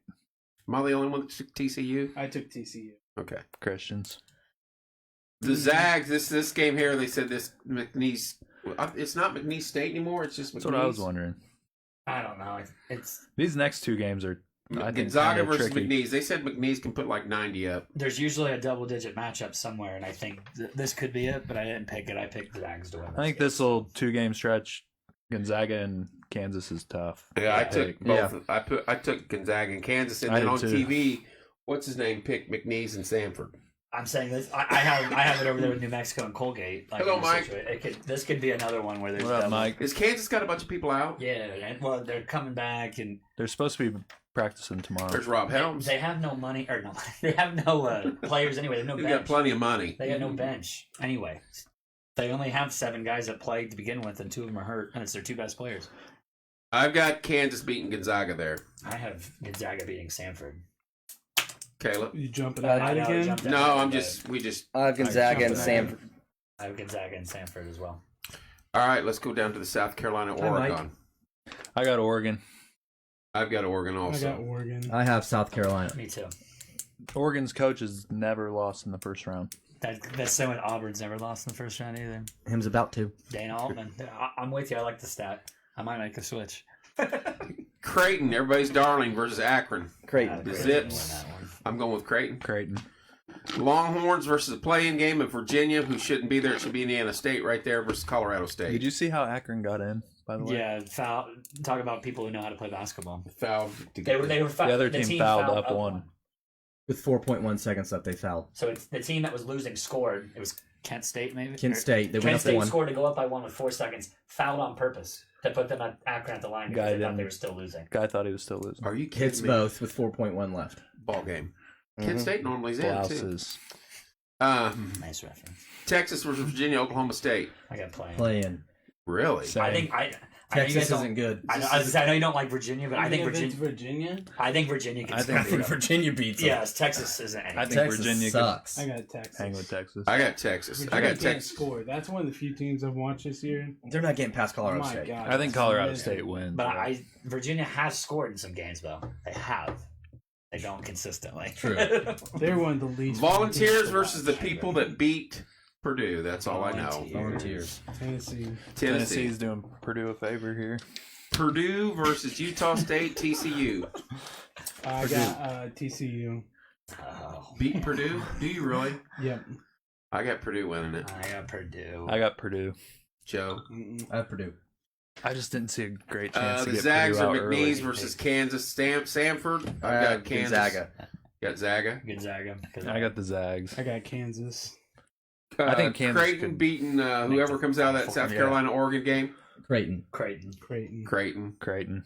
Am I the only one that took TCU? I took TCU. Okay. Christians. The Zags, this game here, they said this McNeese. It's not McNeese State anymore. It's just McNeese. That's what I was wondering. I don't know. It's These next two games are, I think, Gonzaga kinda versus tricky. McNeese. They said McNeese can put like 90 up. there's usually a double-digit matchup somewhere, and I think this could be it. But I didn't pick it. I picked the Zags to win. I think this little 2-game stretch, Gonzaga and Kansas is tough. Yeah, I took Yeah. both. I took Gonzaga and Kansas, and I then did on too. TV, what's his name picked McNeese and Sanford. I'm saying this. I have it over there with New Mexico and Colgate. Like, Hello, in this Mike. situation. This could be another one where there's What up, double. Mike? Is Kansas got a bunch of people out? Yeah, and, well, they're coming back, and They're supposed to be practicing tomorrow. There's Rob Helms. they have no money, or no, they have no players anyway. They have no He's bench. got plenty of money. They got no bench anyway. They only have 7 guys that played to begin with, and 2 of them are hurt, and it's their 2 best players. I've got Kansas beating Gonzaga there. I have Gonzaga beating Sanford. Caleb. You jumping I ahead know, again? jumped No, ahead, I'm but just. We just. I have Gonzaga and jumping Sanford. I have Gonzaga and Sanford as well. All right, let's go down to the South Carolina Hi, Mike. Oregon. I got Oregon. I've got Oregon I also. got Oregon. I have South Carolina. Me too. Oregon's coach has never lost in the first round. That's same with Auburn's never lost in the first round either. Him's about to. Dana Altman. I'm with you. I like the stat. I might make a switch. Creighton, everybody's darling versus Akron. Creighton. The Creighton Zips. win that one. I'm going with Creighton. Creighton. Longhorns versus a play-in game of Virginia, who shouldn't be there. It should be Indiana State right there versus Colorado State. Did you see how Akron got in, by the way? Yeah, foul. Talk about people who know how to play basketball. Fouled to They were The other team team fouled up one. With 4.1 seconds left, they fouled. So it's the team that was losing scored. It was Kent State, maybe. Kent Or- State, they went Kent up State 1. scored to go up by 1 with 4 seconds. Fouled on purpose to put them at Akron at the line because Guy they thought didn't- they were still losing. Guy thought he was still losing. Are you kidding Hits me? both with 4.1 left. Ball game. Mhm. Kent State normally is in too. Blouses. Nice reference. Texas versus Virginia, Oklahoma State. I got playing. Playing. Really? Same. I know you Texas guys don't- isn't good. I know you don't like Virginia, but I think Virginia. Virginia. Virginia. I think Virginia can. I still think I think beat them. Virginia beats them. Yes, Texas isn't anything. I think Texas Virginia could sucks. I got Texas. hang with Texas. I got Texas. Virginia I got can't Texas. score. That's one of the few teams I've watched this year. They're not getting past Oh Colorado my State. god! I think Colorado That's State wins. But Virginia has scored in some games though. They have. They don't consistently. True. They're one of the least. Volunteers versus the people that beat Purdue. That's all I know. Volunteers. Volunteers. Tennessee. Tennessee. Tennessee's doing Purdue a favor here. Purdue versus Utah State, TCU. I got TCU. Beating Purdue? Do you really? Yep. I got Purdue winning it. I got Purdue. I got Purdue. Joe. I have Purdue. I just didn't see a great chance to The get Zags Purdue are out early. McNeese versus Kansas. Samford. I've got Kansas. Gonzaga. Got Zaga. Gonzaga. I got the Zags. I got Kansas. I think Kansas Creighton could beating whoever comes out of that South Carolina Oregon game. Creighton. Creighton. Creighton.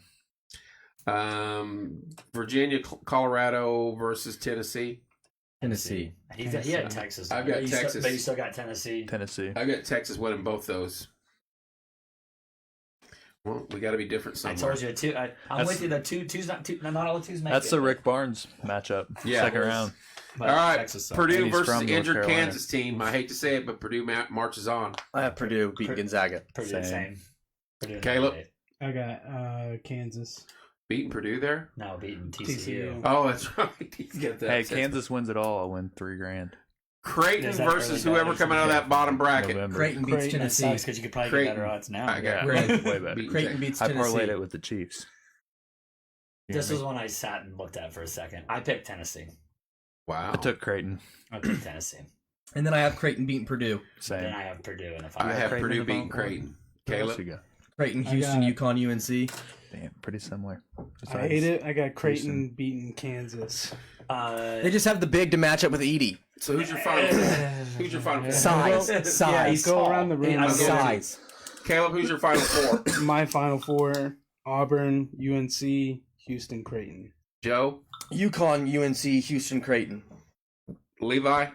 Virginia, Colorado versus Tennessee. Tennessee. He had Texas. I've got But you Texas. Still, but you still got Tennessee. Tennessee. I got Texas winning both those. Well, we got to be different I somewhere. told you two. I'm That's- with you. The two's not all the twos make That's it. the Rick Barnes matchup. Yeah. Second round. But All right, Texas sucks. Purdue And he's versus from North injured Carolina. Kansas team. I hate to say it, but Purdue marches on. I have Purdue beating Gonzaga. Purdue Same. same. Purdue Caleb? I got Kansas. Beating Purdue there? No, beating TCU. TCU. Oh, that's right. He's got that. Hey, Kansas wins it all. I'll win $3,000. Creighton Is that versus early whoever betting? coming out of that bottom bracket. November. Creighton beats Creighton, That Tennessee. sucks because you could probably Creighton. get better odds now. I got Yeah, way better. Beating Creighton Texas. beats I Tennessee. parlayed it with the Chiefs. You This hear was me? one I sat and looked at for a second. I picked Tennessee. Wow. I took Creighton. I picked Tennessee. And then I have Creighton beating Purdue. Same. Then I have Purdue in the I final. have Creighton Purdue in the beating bottom Creighton. What else Caleb. you got? Creighton, I Houston, got- UConn, UNC. Damn, pretty similar. I hate it. I got Creighton beating Kansas. They just have the big to match up with Edie. So who's your final? Who's your final four? Size. Yeah, Size. he's Go tall. around the room. I'm Size. Caleb, who's your final four? My final four: Auburn, UNC, Houston, Creighton. Joe, UConn, UNC, Houston, Creighton. Levi,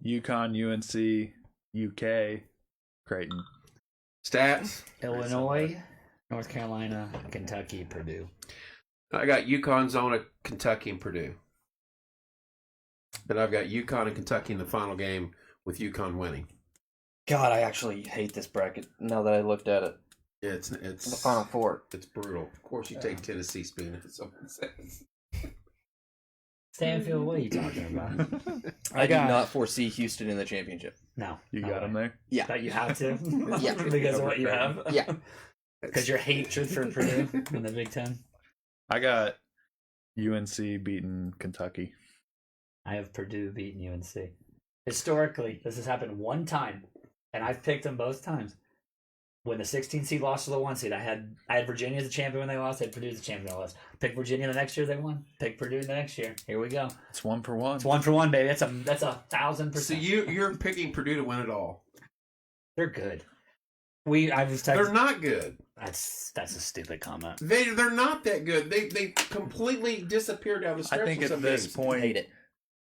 UConn, UNC, UK, Creighton. stats. Illinois, North Carolina, Kentucky, Purdue. I got UConn, Zona, Kentucky, and Purdue. Then I've got UConn and Kentucky in the final game with UConn winning. God, I actually hate this bracket now that I looked at it. It's The Final Four. It's brutal. Of course, you take Tennessee, Spina. Someone says. Stanfield, what are you talking about? I do got- not foresee Houston in the championship. No. You no got way. them there? Yeah. That you have to? Yeah. Because of what you have? Yeah. Because your hatred for Purdue in the Big Ten? I got UNC beating Kentucky. I have Purdue beating UNC. Historically, this has happened one time, and I've picked them both times. When the 16 seed lost to the 1 seed, I had Virginia as the champion when they lost. I had Purdue as the champion when they lost. Pick Virginia the next year, they won. Pick Purdue the next year. Here we go. It's 1 for 1. It's 1 for 1, baby. That's a 1,000%. So you're picking Purdue to win it all. They're good. I was They're texting. not good. That's a stupid comment. They're not that good. They completely disappear down the stretch. I think in at some this games. point, Hate it.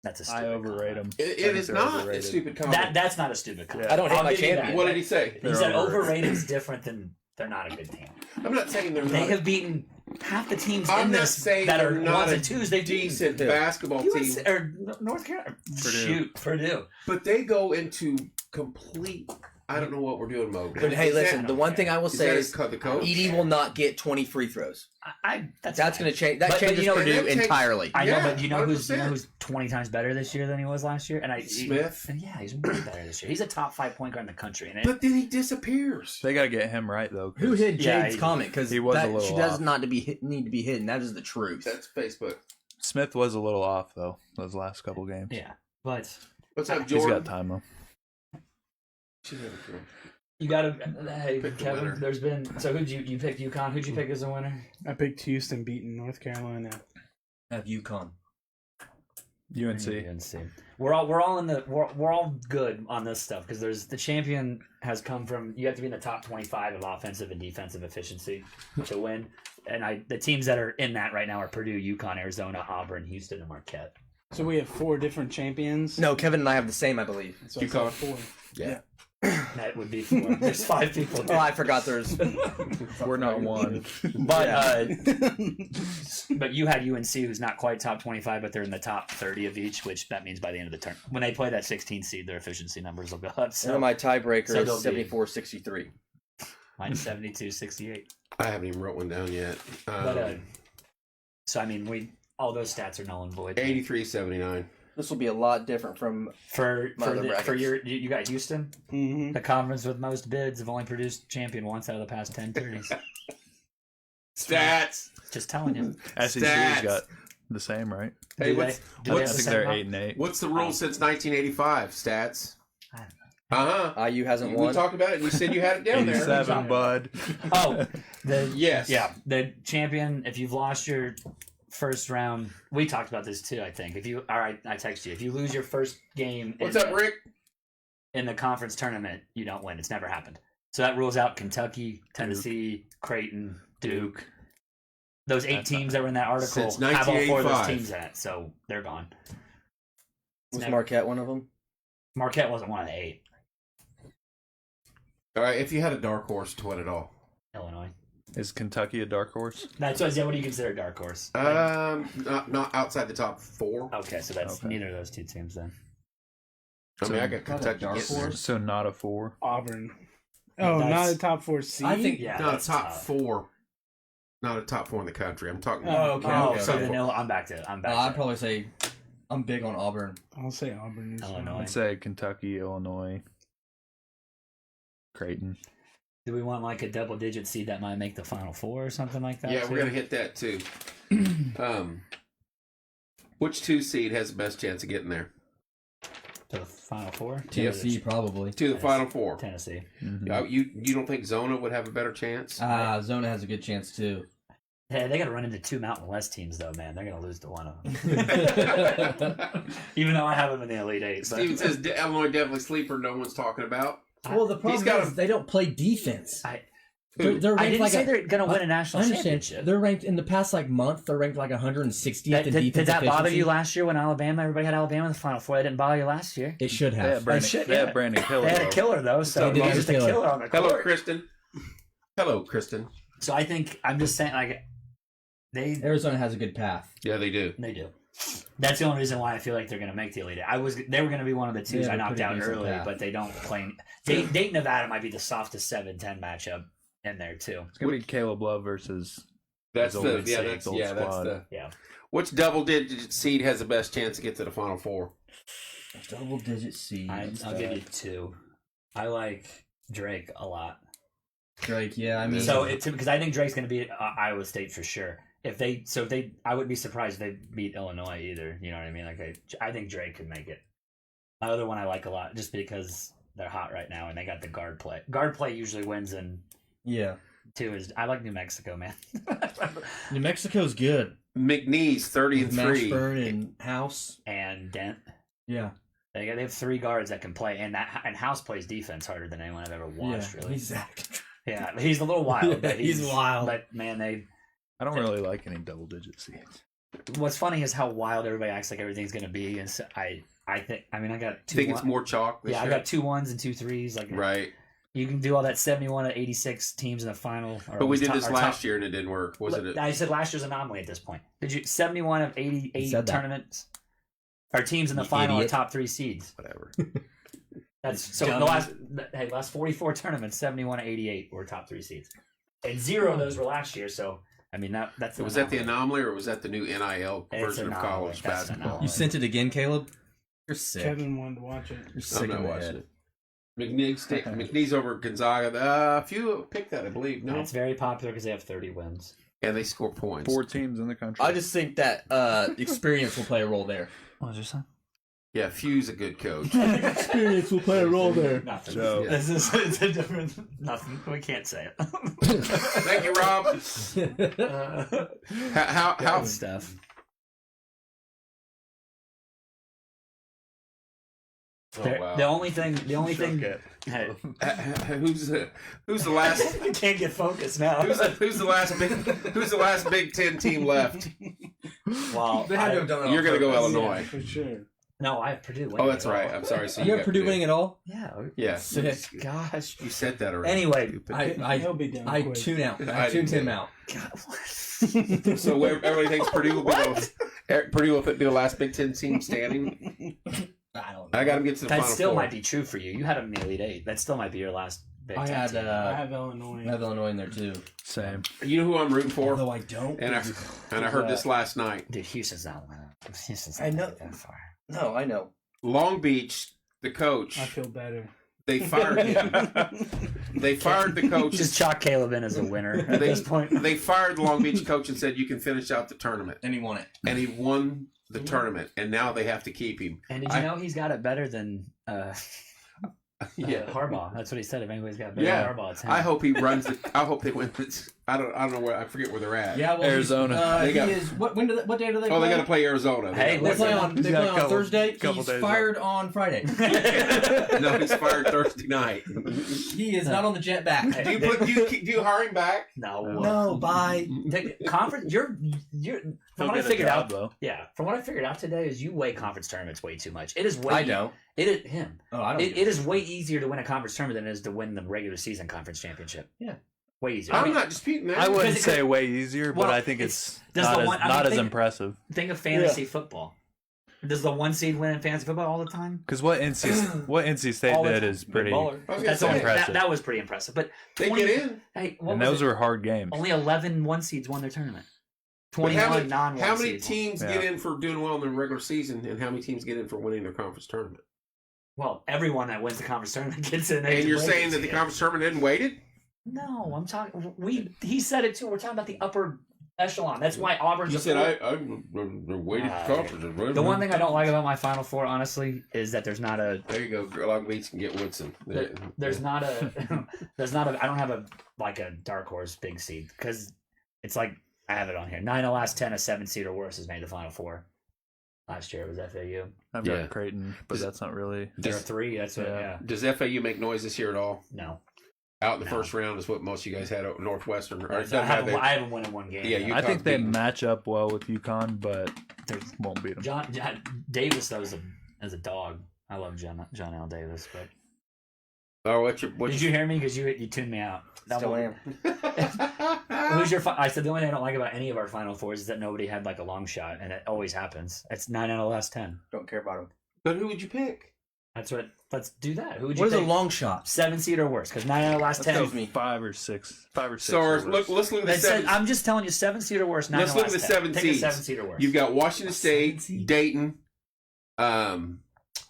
That's a I stupid overrate comment. them. It is not a stupid comment. That's not a stupid comment. Yeah. I don't hate I'll my give you that. champion. What did he say? He They're said overrated. overrated is different than they're not a good team. I'm not saying they're They not have beaten half the teams I'm in not this saying that are they're not ones a and twos. They've beaten decent basketball team, UNC or North Carolina. Purdue. Shoot, Purdue. but they go into complete. I don't know what we're doing mode. But hey, Is listen, that- the one thing I will is say that is the coach? Edie will not get 20 free throws. That's That's fine. going to change. That But changes you know, Purdue that takes- entirely. I know, Yeah, but you know who's 100%. 20 times better this year than he was last year? And Smith? Yeah, he's way better this year. He's a top 5 point guard in the country. And But then he disappears. They got to get him right, though. 'cause Who hid Yeah, Jade's he- comment? Because he was a little she does off. not need to be hidden. That is the truth. That's Facebook. Smith was a little off, though, those last couple games. yeah, but What's up, He's Jordan? got time, though. you got to. Hey, Pick the Kevin, winner. there's been. So who'd you picked UConn? Who'd you pick as a winner? I picked Houston beating North Carolina. I have UConn. UNC. UNC. We're all good on this stuff because there's the champion has come from you have to be in the top 25 of offensive and defensive efficiency to win, and the teams that are in that right now are Purdue, UConn, Arizona, Auburn, Houston, and Marquette. So we have 4 different champions. No, Kevin and I have the same, I believe. So I said 4. Yeah. That would be 4. There's 5 people. Oh, I forgot there's. We're not one. But but you had UNC who's not quite top 25, but they're in the top 30 of each, which that means by the end of the term, when they play that 16 seed, their efficiency numbers will go up. So And my tiebreaker So they'll is be- 74-63. mine's 72-68. I haven't even wrote one down yet. But so I mean, all those stats are null and void. 83-79. This will be a lot different from. For My other brackets. you got Houston, Mm-hmm. the conference with most bids have only produced champion once out of the past 10 30s. Stats. Just telling you. SEC's Stats. got the same, right? Hey, Do what's they- do they I have the think same they're amount? 8-8. what's the rule since 1985? Stats. I don't IU hasn't We won. talked about it. And you said you had it down there. 87, bud. Oh, the Yes. yeah, the champion. If you've lost your first round, we talked about this too. I think if you all right, I text you. If you lose your first game, What's in, up, Rick? in the conference tournament, you don't win. It's never happened. So that rules out Kentucky, Tennessee, Creighton, Duke. Those 8 teams that were in that article Since have all 4 of those 1985. teams in it, so they're gone. Was never- Marquette one of them? Marquette wasn't one of the 8. All right, if you had a dark horse to win it all. Illinois. Is Kentucky a dark horse? That's what do you consider a dark horse? Not outside the top 4. Okay, so that's Okay. neither of those 2 teams then. I mean, I got Not a Kentucky dark getting there. horse. So not a 4. Auburn. Oh, That's- not a top 4 seed. I think- Yeah, Not a that's top tough. 4. Not a top 4 in the country. I'm talking. Oh, okay. Oh, okay, so okay. then I'm back to I'm back. I'd to probably say I'm big on Auburn. I'll say Auburn. Is Illinois. I'd say Kentucky, Illinois, Creighton. Do we want like a double-digit seed that might make the Final Four or something like that? Yeah, too? we're gonna hit that too. Which 2 seed has the best chance of getting there to the Final Four. Tennessee probably. to the Yes. Final Four? Tennessee. Mhm. You don't think Zona would have a better chance? Zona has a good chance too. Hey, they got to run into 2 Mountain West teams though, man. They're gonna lose to one of them. Even though I have them in the Elite Eight. But Steven says Illinois definitely sleeper. No one's talking about. Well, the problem got is a- they don't play defense. Who? They're I ranked didn't like say a, they're gonna win a I national understand. championship. They're ranked in the past month. They're ranked like 160th in defense Did that bother efficiency. you last year when everybody had Alabama in the Final Four? That didn't bother you last year. It should They have. have Brandon, shit, they have yeah. Brandon Killer. They had a though. killer though, so They did he's have just a a killer. killer on the court. Hello, Kristen. Hello, Kristen. So I think I'm just saying like they Arizona has a good path. Yeah, they do. They do. That's the only reason why I feel like they're going to make the Elite Eight. They were going to be one of the 2s Yeah, I they're knocked pretty out decent early, path. but they don't play. Dayton, Nevada might be the softest 7-10 matchup in there too. It's gonna be Caleb Love versus. That's his the old yeah. six, That's old yeah. That's squad. the Yeah. which double-digit seed has the best chance to get to the Final Four? Double digit seed. I'll give you 2. I like Drake a lot. Drake. Yeah, I mean, So because I think Drake's going to be Iowa State for sure. I wouldn't be surprised if they beat Illinois either. You know what I mean? Like I think Drake could make it. My other one I like a lot just because they're hot right now and they got the guard play. Guard play usually wins in yeah. 2 is I like New Mexico, man. New Mexico's good. McNeese 30 and 3. Mashburn and House. And Dent. Yeah. They have 3 guards that can play, and House plays defense harder than anyone I've ever watched. Yeah. Really, Exactly. yeah, he's a little wild. But He's wild. But man, I don't really like any double digit seeds. what's funny is how wild everybody acts like everything's gonna be, and so I think I got 2. Think it's more chalk this Yeah, I year? got 2 1s and 2 3s. Like Right. you can do all that 71 to 86 teams in the final. But we did this last year and it didn't work, wasn't it? I said last year's anomaly at this point. Did you 71 of You 88 said that. tournaments? Our teams in the You final idiot. are top 3 seeds. Whatever. That's so Dumb. the last 44 tournaments, 71 to 88 were top 3 seeds, and 0 of those were last year. So I mean that's Was that the anomaly or was that the new NIL It's version of anomaly. college That's an basketball? anomaly. You sent it again, Caleb? You're sick. Kevin wanted to watch it. You're sick I'm not in the watching head. it. McNeese over Gonzaga. A few picked that, I believe. No, It's very popular because they have 30 wins. and they score points. 4 teams in the country. I just think that experience will play a role there. What was your son? Yeah, Few's a good coach. Experience will play a role there. Nothing. So- This is it's a different. Nothing. We can't say it. Thank you, Rob. How Good stuff. Oh, There- wow. The only thing. Hey, who's the last? I can't get focused now. Who's the last Big Ten team left? Well, They had to have done it on You're gonna go purpose. Illinois. For sure. no, I have Purdue. Oh, that's right. I'm sorry. So You have got Purdue winning it all? Yeah. Yeah, Sick. Gosh. you said that already. Anyway, Stupid. He'll be down I quick. tune out. I I tuned did. him out. God, what? So everybody thinks Purdue will be the last Big Ten team standing. I don't know. I got to get to the That Final still Four. might be true for you. You had them in the Elite Eight. That still might be your last Big I Ten had team. I have Illinois. I have Illinois in there too. Same. You know who I'm rooting for? Although I don't. And I heard this last night. Dude, Houston's not winning. Houston's I not know. gonna get that far. No, I know. Long Beach, the coach, I feel better. they fired him. They fired the coach. Just chalk Caleb in as a winner at this point. They fired the Long Beach coach and said you can finish out the tournament, And he won it. and he won the tournament, and now they have to keep him. And did you know he's got it better than Yeah. Harbaugh? That's what he said. If anybody's got better Yeah. than Harbaugh, it's him. I hope he runs. I hope they win. I don't know where. I forget where they're at. Yeah, well, Arizona. They He got- is. What day do they Oh, play? they got to play Arizona. Hey, They play on. He's They got play a on couple- Thursday. couple He's days fired on Friday. No, he's fired Thursday night. He is not on the jet back. Do you hire him back? no. No, bye. The conference. You're. From He'll what I get a figured job, out, though. yeah. From what I figured out today is you weigh conference tournaments way too much. It is way. I don't. It is him. Oh, I don't. It is way easier to win a conference tournament than it is to win the regular season conference championship. Yeah. Way easier. I'm not disputing that. I wouldn't Because it say could- way easier, but Well, I think it's does not the as, one- I not mean, as think- impressive. Think of fantasy football. Does the one seed win in fantasy football all the time? Because what NC State All the did time. is pretty. I was gonna That's say, only, impressive. that was pretty impressive. But they 20 get in. Hey, what And was those it? were hard games. Only 11 one seeds won their tournament. But 21 non-one how many seeds. teams Yeah. get in for doing well in the regular season, and how many teams get in for winning their conference tournament? Well, everyone that wins the conference tournament gets in. And you're saying that the conference tournament isn't weighted? No, I'm talking. He said it too. We're talking about the upper echelon. That's why Auburn's. You a said four. the weighted conference. The one thing I don't like about my Final Four, honestly, is that there's not a. There you go. Long Beach can get Woodson. There's not a. I don't have a dark horse big seed because it's like I have it on here. 9 of the last 10, a 7 seed or worse has made the Final Four. Last year it was FAU. I've Yeah. got Creighton, but that's not really. There are 3. That's what. Yeah. Yeah. Does FAU make noise this year at all? No. Out in the No. first round is what most of you guys had at Northwestern. Or it I doesn't have haven't won in one game. Yeah, yet. you- I think UConn's they beaten. match up well with UConn, but There's won't beat them. John Davis though is a dog. I love John L. Davis, but Oh, what's your? did you hear me? Because you tuned me out. That Still one- am. Who's your? I said the only thing I don't like about any of our Final Fours is that nobody had like a long shot, and it always happens. It's 9 out of the last 10. Don't care about him. But who would you pick? That's what. Let's do that. Who would you What is a pick? long shot? 7 seed or worse? Because 9 out of the last 10. Excuse me. 5 or 6. 5 or 6. So or look, worse. let's look at the That said, 7. I'm just telling you, 7 seed or worse. 9 Let's out of look at the last 10. 7 Pick seeds. a 7 seed or worse. You've got Washington State, seed? Dayton,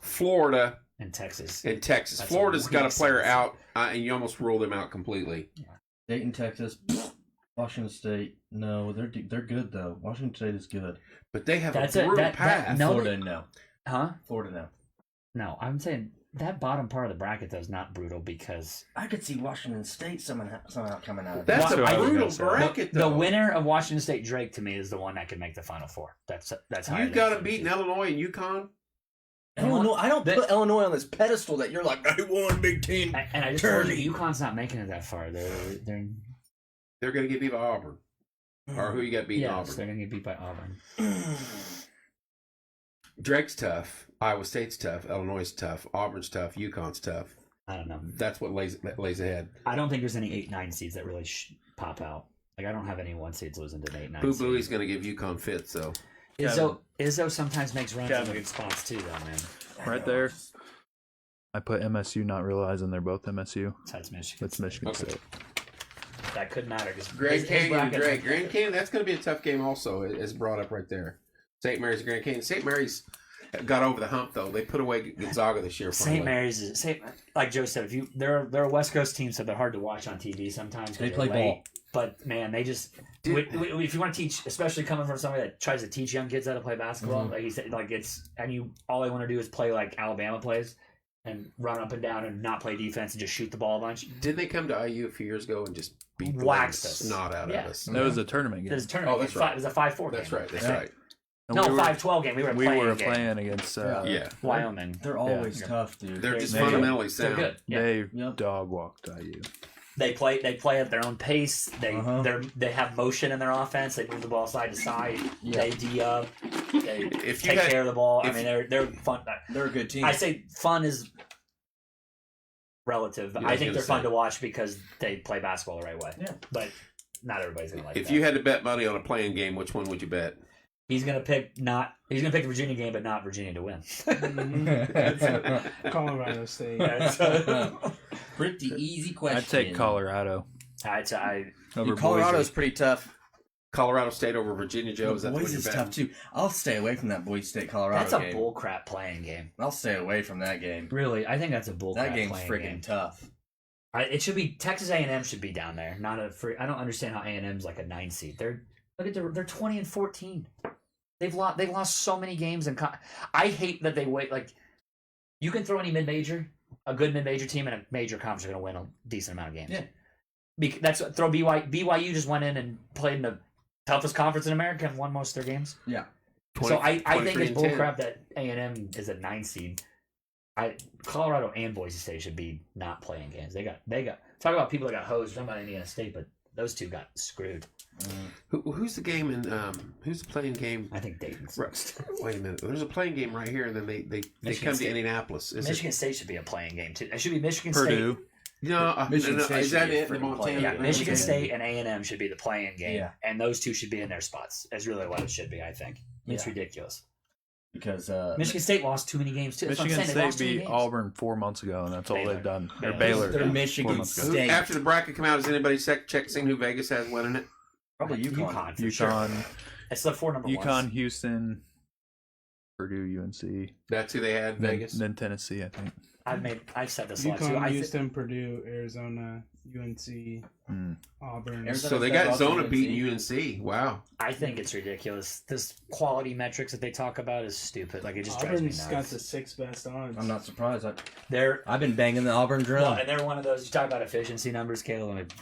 Florida, in Texas. and Texas. That's Florida's a got a weak player 7 seed. out, and you almost ruled them out completely. Dayton, Texas. Washington State. No, they're good though. Washington State is good. But they have That's a it. brutal That- path. no, Florida, no. Huh? Florida, no. No, I'm saying that bottom part of the bracket though is not brutal because I could see Washington State somehow coming out of That's That's a what I was brutal gonna say. bracket, the though. winner of Washington State Drake to me is the one that can make the Final Four. That's how You've got to beat Illinois and UConn. Illinois. I don't That- put Illinois on this pedestal that you're like, I won, Big Ten. And I just told you, UConn's not making it that far. They're They're going to get beat by Auburn. Or who you got beating yes, Auburn? they're gonna get beat by Auburn. Drake's tough. Iowa State's tough. Illinois is tough. Auburn's tough. UConn's tough. I don't know. That's what lays ahead. I don't think there's any 8-9 seeds that really pop out. Like I don't have any 1 seeds losing to an 8-9. Boo seed. Bluey's going to give UConn fits, though. Izzo sometimes makes runs in Kevin. good spots too, though, man. Right there. I put MSU, not realizing they're both MSU. Besides Michigan, That's Michigan Okay. State. that could matter because Grand Canyon and Drake. Grand Canyon, that's going to be a tough game also, as brought up right there. St. Mary's and Grand Canyon. St. Mary's got over the hump, though. They put away Gonzaga this year. St. finally. Mary's is like Joe said. If they're a West Coast team, so they're hard to watch on TV sometimes. 'cause They they're play late. ball. But man, they just if you want to teach, especially coming from somebody that tries to teach young kids how to play basketball, like he said, like it's all they want to do is play like Alabama plays and run up and down and not play defense and just shoot the ball a bunch. Didn't they come to IU a few years ago and just beat the Waxed living us. snot out Yeah. of us? That was a tournament game. There's a tournament. Oh, that's game. right. It was a 5-4 game. That's right. That's Yeah. right. And No, we were, 5-12 game. We were playing. playing against Yeah. Wyoming. They're always Yeah. tough, dude. They're just They- fundamentally They're sound. good. Yeah. they Yep. dog walked IU. They play at their own pace. Uh-huh. They have motion in their offense. They move the ball side to side. Yeah. They D up. They If you take had- care of the ball. I if- mean, they're fun. They're a good team. I say fun is relative. Yeah, I I was think gonna they're fun say. to watch because they play basketball the right way. Yeah. But not everybody's gonna like If that. you had to bet money on a playing game, which one would you bet? He's gonna pick the Virginia game, but not Virginia to win. Colorado State. Pretty easy question. I'd take Colorado over Colorado's Boise. pretty tough. Colorado State over Virginia, Joe. Is that what Boise you're is betting? tough too. I'll stay away from that Boise State Colorado That's a game. bullcrap playing game. I'll stay away from that game. Really, I think that's a bullcrap That game's playing freaking game. tough. It should be Texas A&M should be down there. Not a free. I don't understand how A&M's like a 9 seed. They're 20-14. They've lost so many games and I hate that they wait. Like you can throw any mid-major, a good mid-major team and a major conference are going to win a decent amount of games. Yeah. That's throw BYU. BYU just went in and played in the toughest conference in America and won most of their games. Yeah. So I think it's 23-10. bullcrap that A&M is a 9 seed. Colorado and Boise State should be not playing games. They got talk about people that got hosed. I'm about Indiana State, but those two got screwed. Who's the game in? Who's the playing game? I think Dayton's Right. next. Wait a minute. There's a playing game right here, and then they Michigan come State. to Indianapolis. Is Michigan State should be a playing game too. It should be Michigan Purdue. State. No, Michigan no, State is should that be a it? The freaking Montana. playing Yeah, game. Michigan Okay. State and A&M should be the playing game, Yeah. and those two should be in their spots. Is really what it should be. I think it's Yeah. ridiculous. Because Michigan State lost too many games too. That's what I'm Michigan saying. They lost State too many beat games. Auburn 4 months ago, and that's all Baylor. they've done. Or Yeah. Baylor. They're 4 Michigan months ago. State. After the bracket come out, has anybody checked seeing who Vegas has winning it? probably UConn. for sure. UConn, It's the 4 number UConn, ones. Houston, Purdue, UNC, That's who they had. Vegas. then Tennessee, I think. I've said this a lot too. UConn, I Houston, Purdue, Arizona, UNC, Hmm. Auburn. Arizona So they State got lost Zona to beating UNC. UNC. Wow. think it's ridiculous. This quality metrics that they talk about is stupid. Like it just drives me Auburn's nuts. got the 6th best odds. I'm not surprised. I've been banging the Auburn drum. Well, and they're one of those. You talk about efficiency numbers, Caleb. Let me-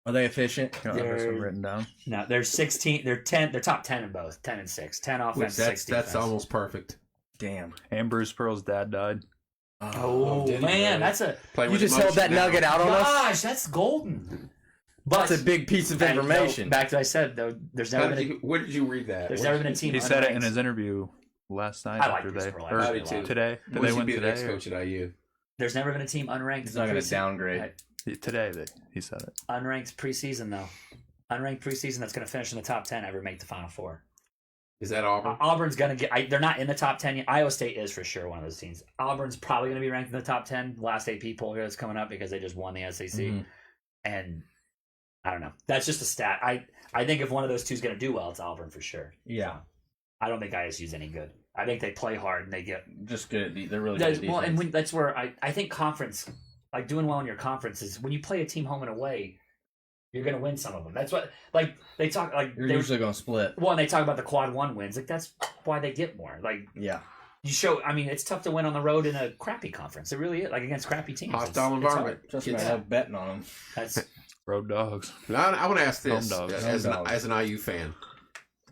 Are they efficient? You don't have They're- some written down. No, they're 16. They're 10. They're top 10 in both. 10 and 6. 10 offense. 6 That's defense. almost perfect. Damn. And Bruce Pearl's dad died. Oh, did he man, really? that's a Play You with just held that emotion now. nugget out on us. gosh. That's golden. But That's a big piece of and, information. back to what I said though. There's never How been. did where did you read that? There's Where never did been a you- team. He said it in unranked. his interview last night I like after Bruce they Pearl. or I do really too. like today. Did Who they should win be the next today? coach at IU? There's never been a team unranked. He's in not the going to preseason. downgrade. Today he said it. Unranked preseason though. Unranked preseason that's going to finish in the top 10 ever make the Final Four. Is that Auburn? Auburn's going to get. They're not in the top 10 yet. Iowa State is for sure one of those teams. Auburn's probably going to be ranked in the top 10. Last AP poll here that's coming up because they just won the SEC. Mhm. And I don't know. That's just a stat. I think if one of those two is going to do well, it's Auburn for sure. Yeah. I don't think ISU's any good. I think they play hard and they get. Just good. They're really good. Well, and defense. that's where I think conference, like doing well in your conference is when you play a team home and away, you're going to win some of them. That's what, like, they talk, like, You're they usually going to split. well, and they talk about the quad 1 wins. Like, that's why they get more. Like, Yeah. you show, I mean, it's tough to win on the road in a crappy conference. It really is, like, against crappy teams. Hostile It's hard. environment. Trust me, I Kids- love betting on them. That's, Road dogs. Now, I want to ask this Home dogs. as, Home an, dogs. as an IU fan,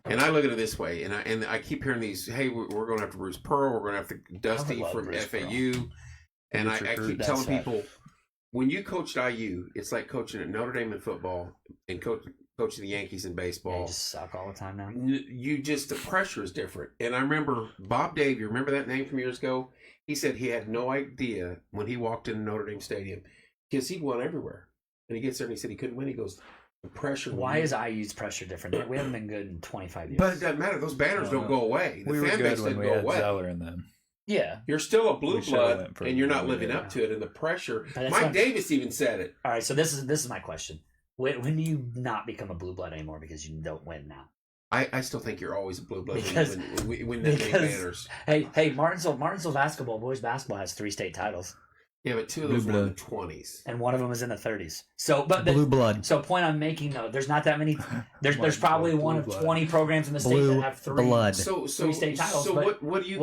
and I look at it this way, and I keep hearing these. Hey, we're going to have to Bruce Pearl. We're going to have to Dusty love from Bruce FAU, and Bruce I recruit, keep that's telling right. people when you coached IU, it's like coaching at Notre Dame in football and coaching the Yankees in yeah, baseball. you just suck all the time now. You just the pressure is different. And I remember Bob Dave. You remember that name from years ago? He said he had no idea when he walked into Notre Dame Stadium because he'd won everywhere. And he gets there and he said he couldn't win. He goes, the pressure. Why is IU's pressure different? We haven't been good in 25 years. But it doesn't matter. Those banners don't go away. The We were fan base good when doesn't we go had away. Zeller in them. yeah. You're still a blue We should've blood, went for and you're what not we living did. up to it. And the pressure. But that's Mike not- Davis even said it. All right, so this is my question. When do you not become a blue blood anymore because you don't win now? I still think you're always a blue blood Because- when we win that many because- banners. Hey, Martinsville basketball, boys basketball has 3 state titles, Yeah, but 2 of Blue those were in the blood. 20s. and one of them is in the 30s. So, but Blue blood. so point I'm making though, there's not that many. There's probably Blue one of blood. 20 programs in the state Blue that have 3. blood. So 3 state titles. So but what do you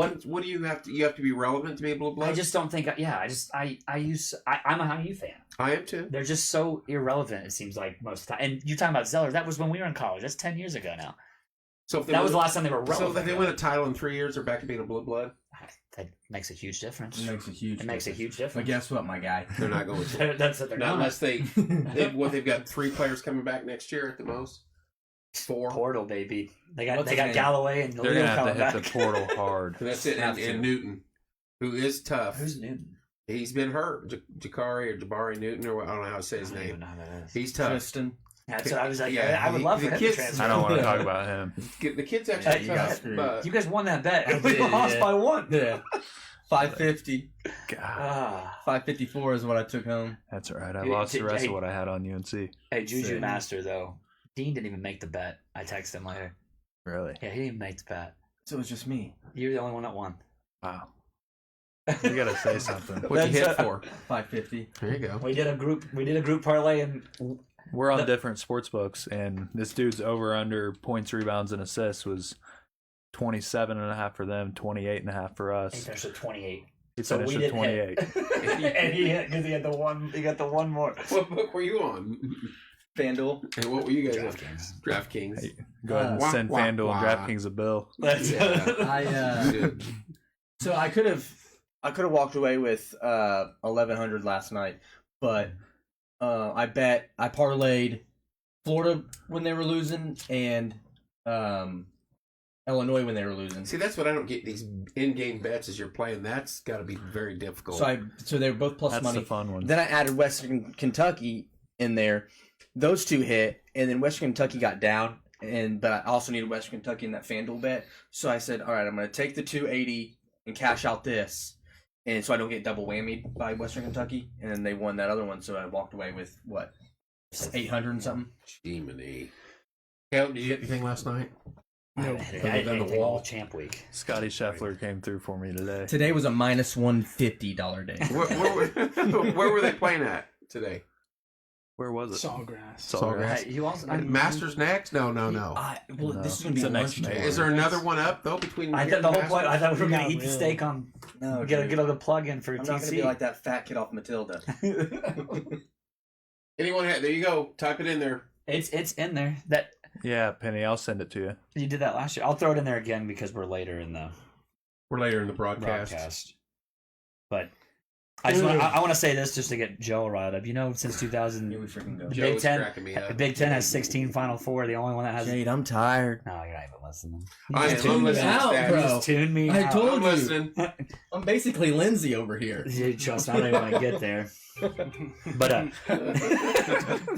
have to? You have to be relevant to be a blue blood. I just don't think. I'm a IU fan. I am too. They're just so irrelevant. It seems like most of the time. And you talking about Zeller? That was when we were in college. That's 10 years ago now. So if they That was win- the last time they were So relevant. if they win a title in 3 years, they're back to being a blue blood. That makes a huge difference. It makes a huge. It makes a huge But difference. guess what, my guy? They're not going to. That's what they're Not not. unless they've got 3 players coming back next year at the most. 4. Portal baby. They got What's they his got name? Galloway and They're Leo gonna have to coming hit back. the portal hard. And that's it. Have And to. Newton, who is tough. Who's Newton? He's been hurt. Jabari Newton, or I don't know how to say his I don't even name. know who that is. He's tough. Tristan. That's what I was like. Yeah, I would love the for him kids- to transfer. I don't want to talk about him. The kid's Hey, actually you got tough. screwed. But You guys won that bet. I We did, lost yeah. by 1. Yeah. 550. God, Ah. 554 is what I took home. that's all right. I Hey, lost the rest hey. of what I had on UNC. Hey, Juju Sick. Master though. Dean didn't even make the bet. I texted him later. Really? Yeah, he didn't even make the bet. So it's just me. You're the only one that won. Wow. You gotta say something. What'd you hit for? 550. There you go. We did a group parlay, and We're on different sports books, and this dude's over under points, rebounds, and assists was 27.5 for them, 28.5 for he us. finished at 28. He So finished we with didn't 28. hit. And he hit because he had the one. He got the one more. What book were you on? FanDuel. And what were you guys on? DraftKings. DraftKings. Hey, Go ahead and Wah, send wah, FanDuel wah. and DraftKings a bill. That's I so I could have walked away with 1,100 last night, but I parlayed Florida when they were losing and Illinois when they were losing. See, that's what I don't get. These in-game bets as you're playing, that's got to be very difficult. So they were both plus That's money. the fun one. Then I added Western Kentucky in there. Those two hit, and then Western Kentucky got down. But I also needed Western Kentucky in that FanDuel bet. So I said, all right, I'm going to take the 280 and cash out this, and so I don't get double whammied by Western Kentucky. And then they won that other one, so I walked away with what, 800 and something. Jiminy. Caleb, did you get anything last night? No, Other I than didn't the anything wall? all champ week. Scotty Scheffler came through for me today. Today was a minus $150 day. Where were they playing at today? Where was it? Sawgrass. Sawgrass. You also, Masters next? No. This is going to It's be the next lunchtime. May. Is there another one up though between? I here thought the and whole point. I Masters? thought we were going Not to eat the really. steak on. No, Get dude. a plug in for I'm not going to be TC. like that fat kid off Matilda. Anyone? There you go. Type it in there. It's in there. That Yeah, Penny, I'll send it to you. you did that last year. I'll throw it in there again because we're later in the We're later in the broadcast. But I want to say this just to get Joe riled up. You know, since 2000, Here we freaking go. the Joe Big was Ten, cracking me up. the Big Ten has 16 Final Four. The only one that has. Jade, I'm tired. No, you're not even listening. I just am tuned me listening, out, Stats. bro. Just tune me I out. told I'm you. listening. I'm basically Lindsay over here. Dude, trust me, I don't even want to get there. But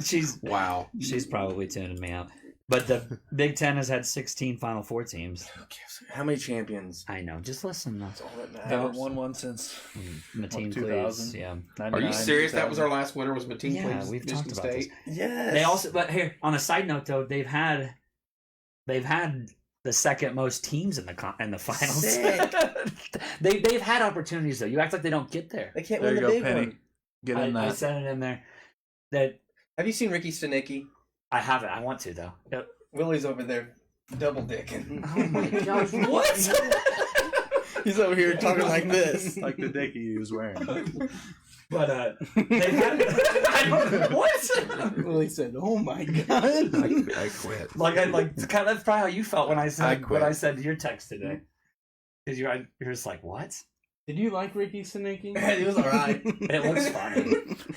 she's probably tuning me out. But the Big Ten has had 16 Final Four teams. How many champions? I know. Just listen. That's all that Haven't matters. won one since Mateen, 2000. please. Yeah. Are 99, you serious? That 2000. was our last winner. Was Mateen Yeah, Plains, we've Michigan talked about State? Yes. They also, but here on a side note though, they've had the second most teams in the finals. Sick. they've had opportunities though. You act like they don't get there. They can't There win you the go, big Penny. one. Get in I that. sent it in there. That Have you seen Ricky Stanicki? I haven't. I want to though. Yep. Willie's over there double dicking. Oh my gosh! What? He's over here talking like this. Like the dickie he was wearing. But they've had. I don't, what? Willie said, "Oh my god." I quit. That's probably how you felt when I I said quit. what I said to your text today. Because you're just like, what? Did you like Ricky Stanicki? It was alright. It looks funny.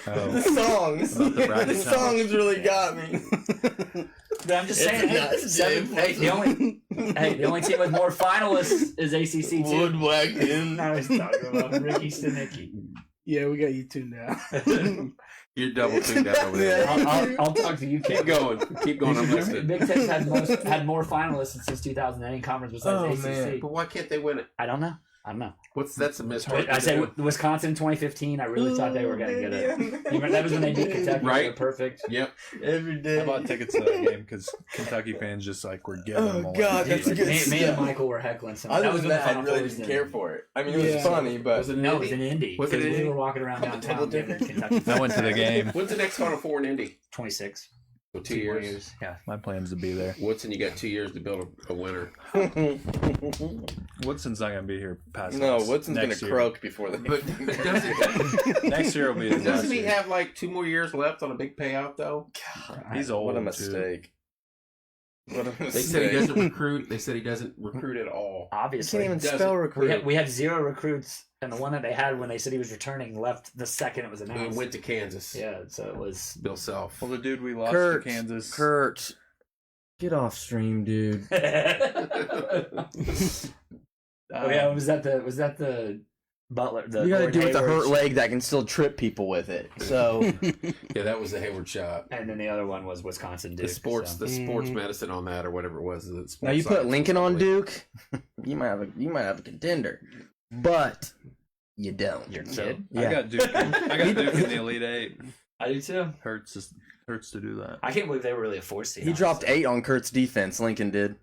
The songs. About the bracket The songs really got me. But I'm just It's saying, nuts, the only team with more finalists is ACC too. Woodwhacking. Now he's talking about Ricky Stanicki. Yeah, we got you tuned out. You're double tuned out over there. I'll talk to you. Keep going. Keep going. I'm listening. Big Ten's had more finalists since 2000 than any conference besides ACC. man. But why can't they win it? I don't know. That's a mystery. I said Wisconsin in 2015. I really thought they were going to get it. That was when they beat Kentucky. Right. They were perfect. Yep. Every day. I bought tickets to that game because Kentucky fans just like were giving them away. God, that's Dude, good me and stuff. Michael were heckling some. Other that was than when the that, I Final really Fours didn't did. care for it. I mean, it was Yeah. funny, but Was it No, it was in Indy. Was it Because in we Indy? were walking around downtown. Double giving different. Kentucky I went to the game. When's the next Final Four in Indy? 26. So 2 2 more years. Yeah. My plan's to be there. Woodson, you got 2 years to build a winner. Woodson's not gonna be here past no, us Woodson's gonna next year. croak before the. But doesn't, Next year will be his last doesn't he year. have like 2 more years left on a big payout though? He's old. What a too. mistake. What a mistake. They said he doesn't recruit. They said he doesn't recruit at all. You Obviously. can't even Doesn't. spell recruit. We had 0 recruits, and the one that they had when they said he was returning left the second it was And announced. went to Kansas. Yeah, so it was. Bill Self. Well, the dude we lost Kurt, to Kansas. Kurt, get off stream, dude. Oh yeah, was that the Butler? The You gotta Gordon do with the Hayward hurt leg that can still trip people with it. So Yeah, that was the Hayward shot. And then the other one was Wisconsin Duke. The sports, so. the sports medicine on that, or whatever it was. The sports now you put science Lincoln on probably. Duke, you might have a contender, but you don't. Your So, kid? yeah. I got Duke. I got Duke in the Elite Eight. I do too. Hurts to do that. I can't believe they were really a 4 seed. He dropped 8 on Kurt's defense. Lincoln did.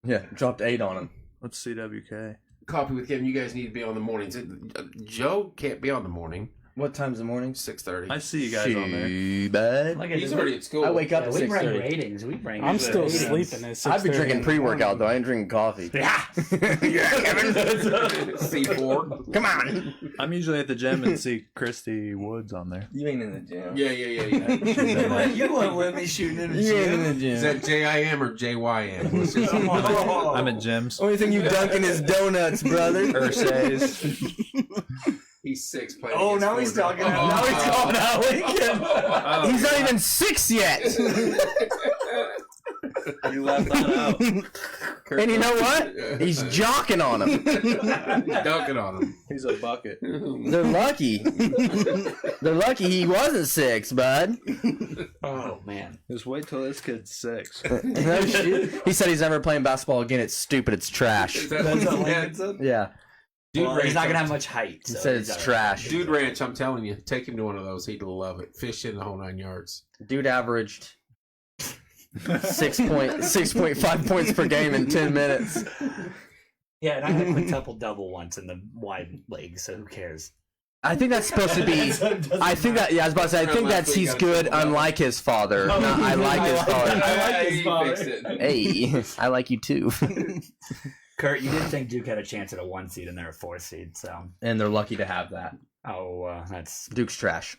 Yeah, dropped 8 on him. What's CWK? coffee with Kevin. You guys need to be on the mornings. Joe can't be on the morning. What time's the morning? 6:30. I see you guys on there. Bud. Look at He's this. already at school. I wake up Yeah, at we bring 6:30. ratings. We bring. I'm still ratings. sleeping at 6:30. I've been drinking in the pre-workout morning. though. I ain't drinking coffee. Yeah. Yeah, Kevin. C4. Come on. I'm usually at the gym and see Christy Woods on there. You ain't in the gym. Yeah. You weren't with me shooting in the You ain't in the gym. Is that JIM or JYM? Let's just- I'm at gyms. Only thing you dunking is donuts, brother. Ursay's. He's 6 playing. Oh, against now he's Florida. talking about- Now he's calling out Lincoln. He's not even 6 yet. You left that out. And you know what? He's jocking on him. dunking on him. He's a bucket. They're lucky. They're lucky he wasn't 6, bud. Oh man. Just wait till this kid's 6. No shit. He said he's never playing basketball again. It's stupid. It's trash. Is that what Lincoln said? Yeah. Dude Well, Ranch, he's not gonna have much height. He So said he's it's all right. trash. Dude Ranch, I'm telling you, take him to one of those. He'd love it. Fish in the whole 9 yards. Dude averaged 6.5 points per game in 10 minutes. Yeah, and I had a quintuple double once in the wide league. So who cares? I think that's supposed to be. I think that. Yeah, I was about to say. I think that's he's good, unlike his father. No, I like his father. I like his He father. fixed it. Hey, I like you too. Kurt, you didn't think Duke had a chance at a 1 seed and they're a 4 seed. So And they're lucky to have that. that's Duke's trash.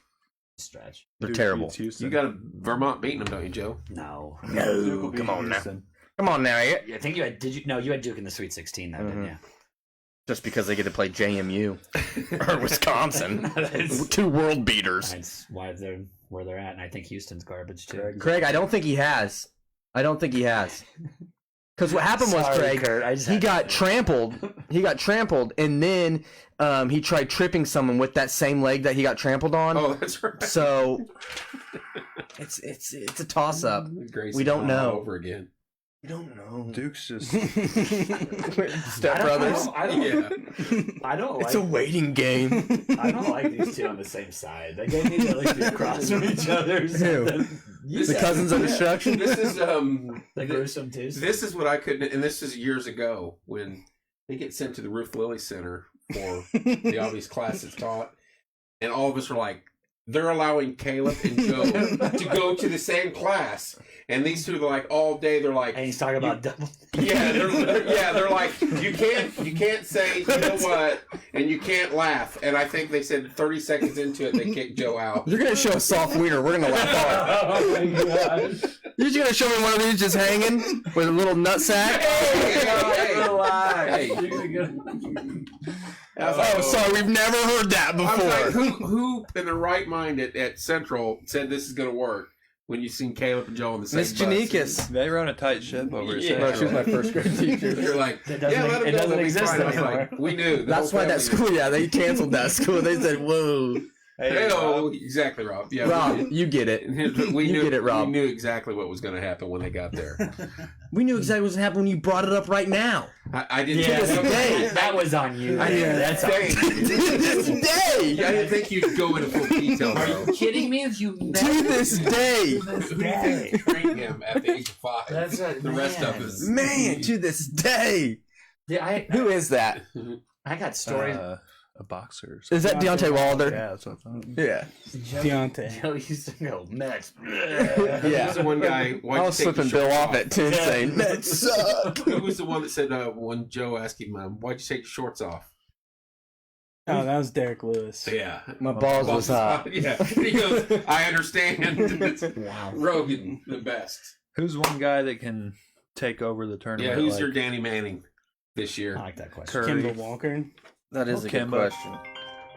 a stretch. They're terrible. You got Vermont beating them, don't you, Joe? No. No, come on now. Come on now. I think you had. Did you? No, you had Duke in the Sweet 16, though, didn't you? Just because they get to play JMU or Wisconsin, That's, 2 world beaters. that's why they're where they're at, and I think Houston's garbage too. Craig, I don't think he has. Because what happened was, Sorry, Craig, Kurt, I just he had to got say it. trampled. He got trampled, and then he tried tripping someone with that same leg that he got trampled on. Oh, that's right. So it's a toss up. Gracie We don't all know. over again. We don't know. Duke's just. Step brothers. I don't like. It's a waiting game. I don't like these two on the same side. Like they need to at least be across from each other. The cousins of destruction. This is The gruesome twos. this is what I couldn't, and this is years ago when they get sent to the Ruth Lilly Center for the obvious class it's taught, and all of us are like, they're allowing Caleb and Joe to go to the same class, and these two are like all day. They're like, And he's talking about double. they're like, you can't say, you know what, and you can't laugh. And I think they said 30 seconds into it, they kicked Joe out. You're gonna show a soft wiener. We're gonna laugh hard. Oh my gosh. You're just gonna show me one of these just hanging with a little nutsack. Hey. Oh, sorry, we've never heard that I was like, before. who in the right mind at Central said this is going to work when you seen Caleb and Joe on the same Miss bus? Janikas. They run a tight ship over at Yeah. No, she was my Central. first grade teacher. You're like, It yeah, doesn't- let them it go. doesn't They'll be exist fine. I was anymore. like, we knew. The That's whole why that family school, yeah, they canceled that school. They said, whoa. knew. Hey, Oh, exactly, Rob. Yeah, Rob, you get it. we You knew, get it, Rob. We knew exactly what was going to happen when they got there. We knew exactly what was going to happen when you brought it up right now. I didn't Yeah, think that was on you. I didn't That's on think. To this day! I didn't think you'd go into full detail. Though. kidding me? If you To this day! Train him at the age of 5. That's right. The rest of us. Man, to this day! Yeah, Who is that? I got stories. A boxer. Is that Deontay Wilder? Yeah, that's what I thought. Yeah. Deontay. Joe used to go Mets. Yeah. Who's the one guy? I was flipping Bill off at 10 saying, Mets suck! Who was the one that said when Joe asked him, "Why'd you take your shorts off?" Oh, that was Derek Lewis. Yeah, My balls was hot. Yeah, he goes, "I understand." Wow. Rogan, the best. Who's one guy that can take over the tournament? Yeah, who's like your Danny Manning this I year? like that question. Curry? Kimball Walker. That is a good Kemba. question.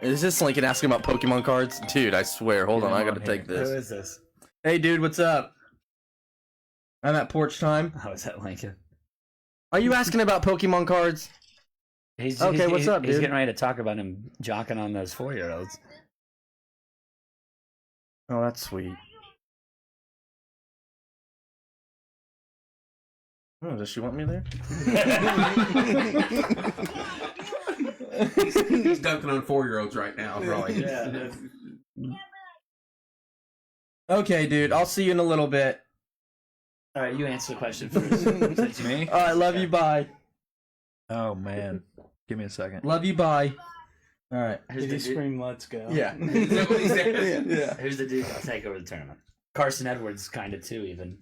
Is this Lincoln asking about Pokemon cards? Dude, I swear. Hold on, I gotta take Who this. is this? Hey, dude, what's up? I'm at porch time. How is that Lincoln? Are you asking about Pokemon cards? Okay, what's up, He's dude? getting ready to talk about him jocking on those 4-year-olds. Oh, that's sweet. Oh, does she want me there? He's dunking on 4-year-olds right now, probably. Okay, dude, I'll see you in a little bit. All right, you answer the question first. Me? All right, love you, bye. Oh man, Give me a second. Love you, bye. All right. Who's Did the he dude? scream, let's go? Yeah. Is that what he said? Yeah. Who's the dude that'll take over the tournament? Carson Edwards, kind of too, even.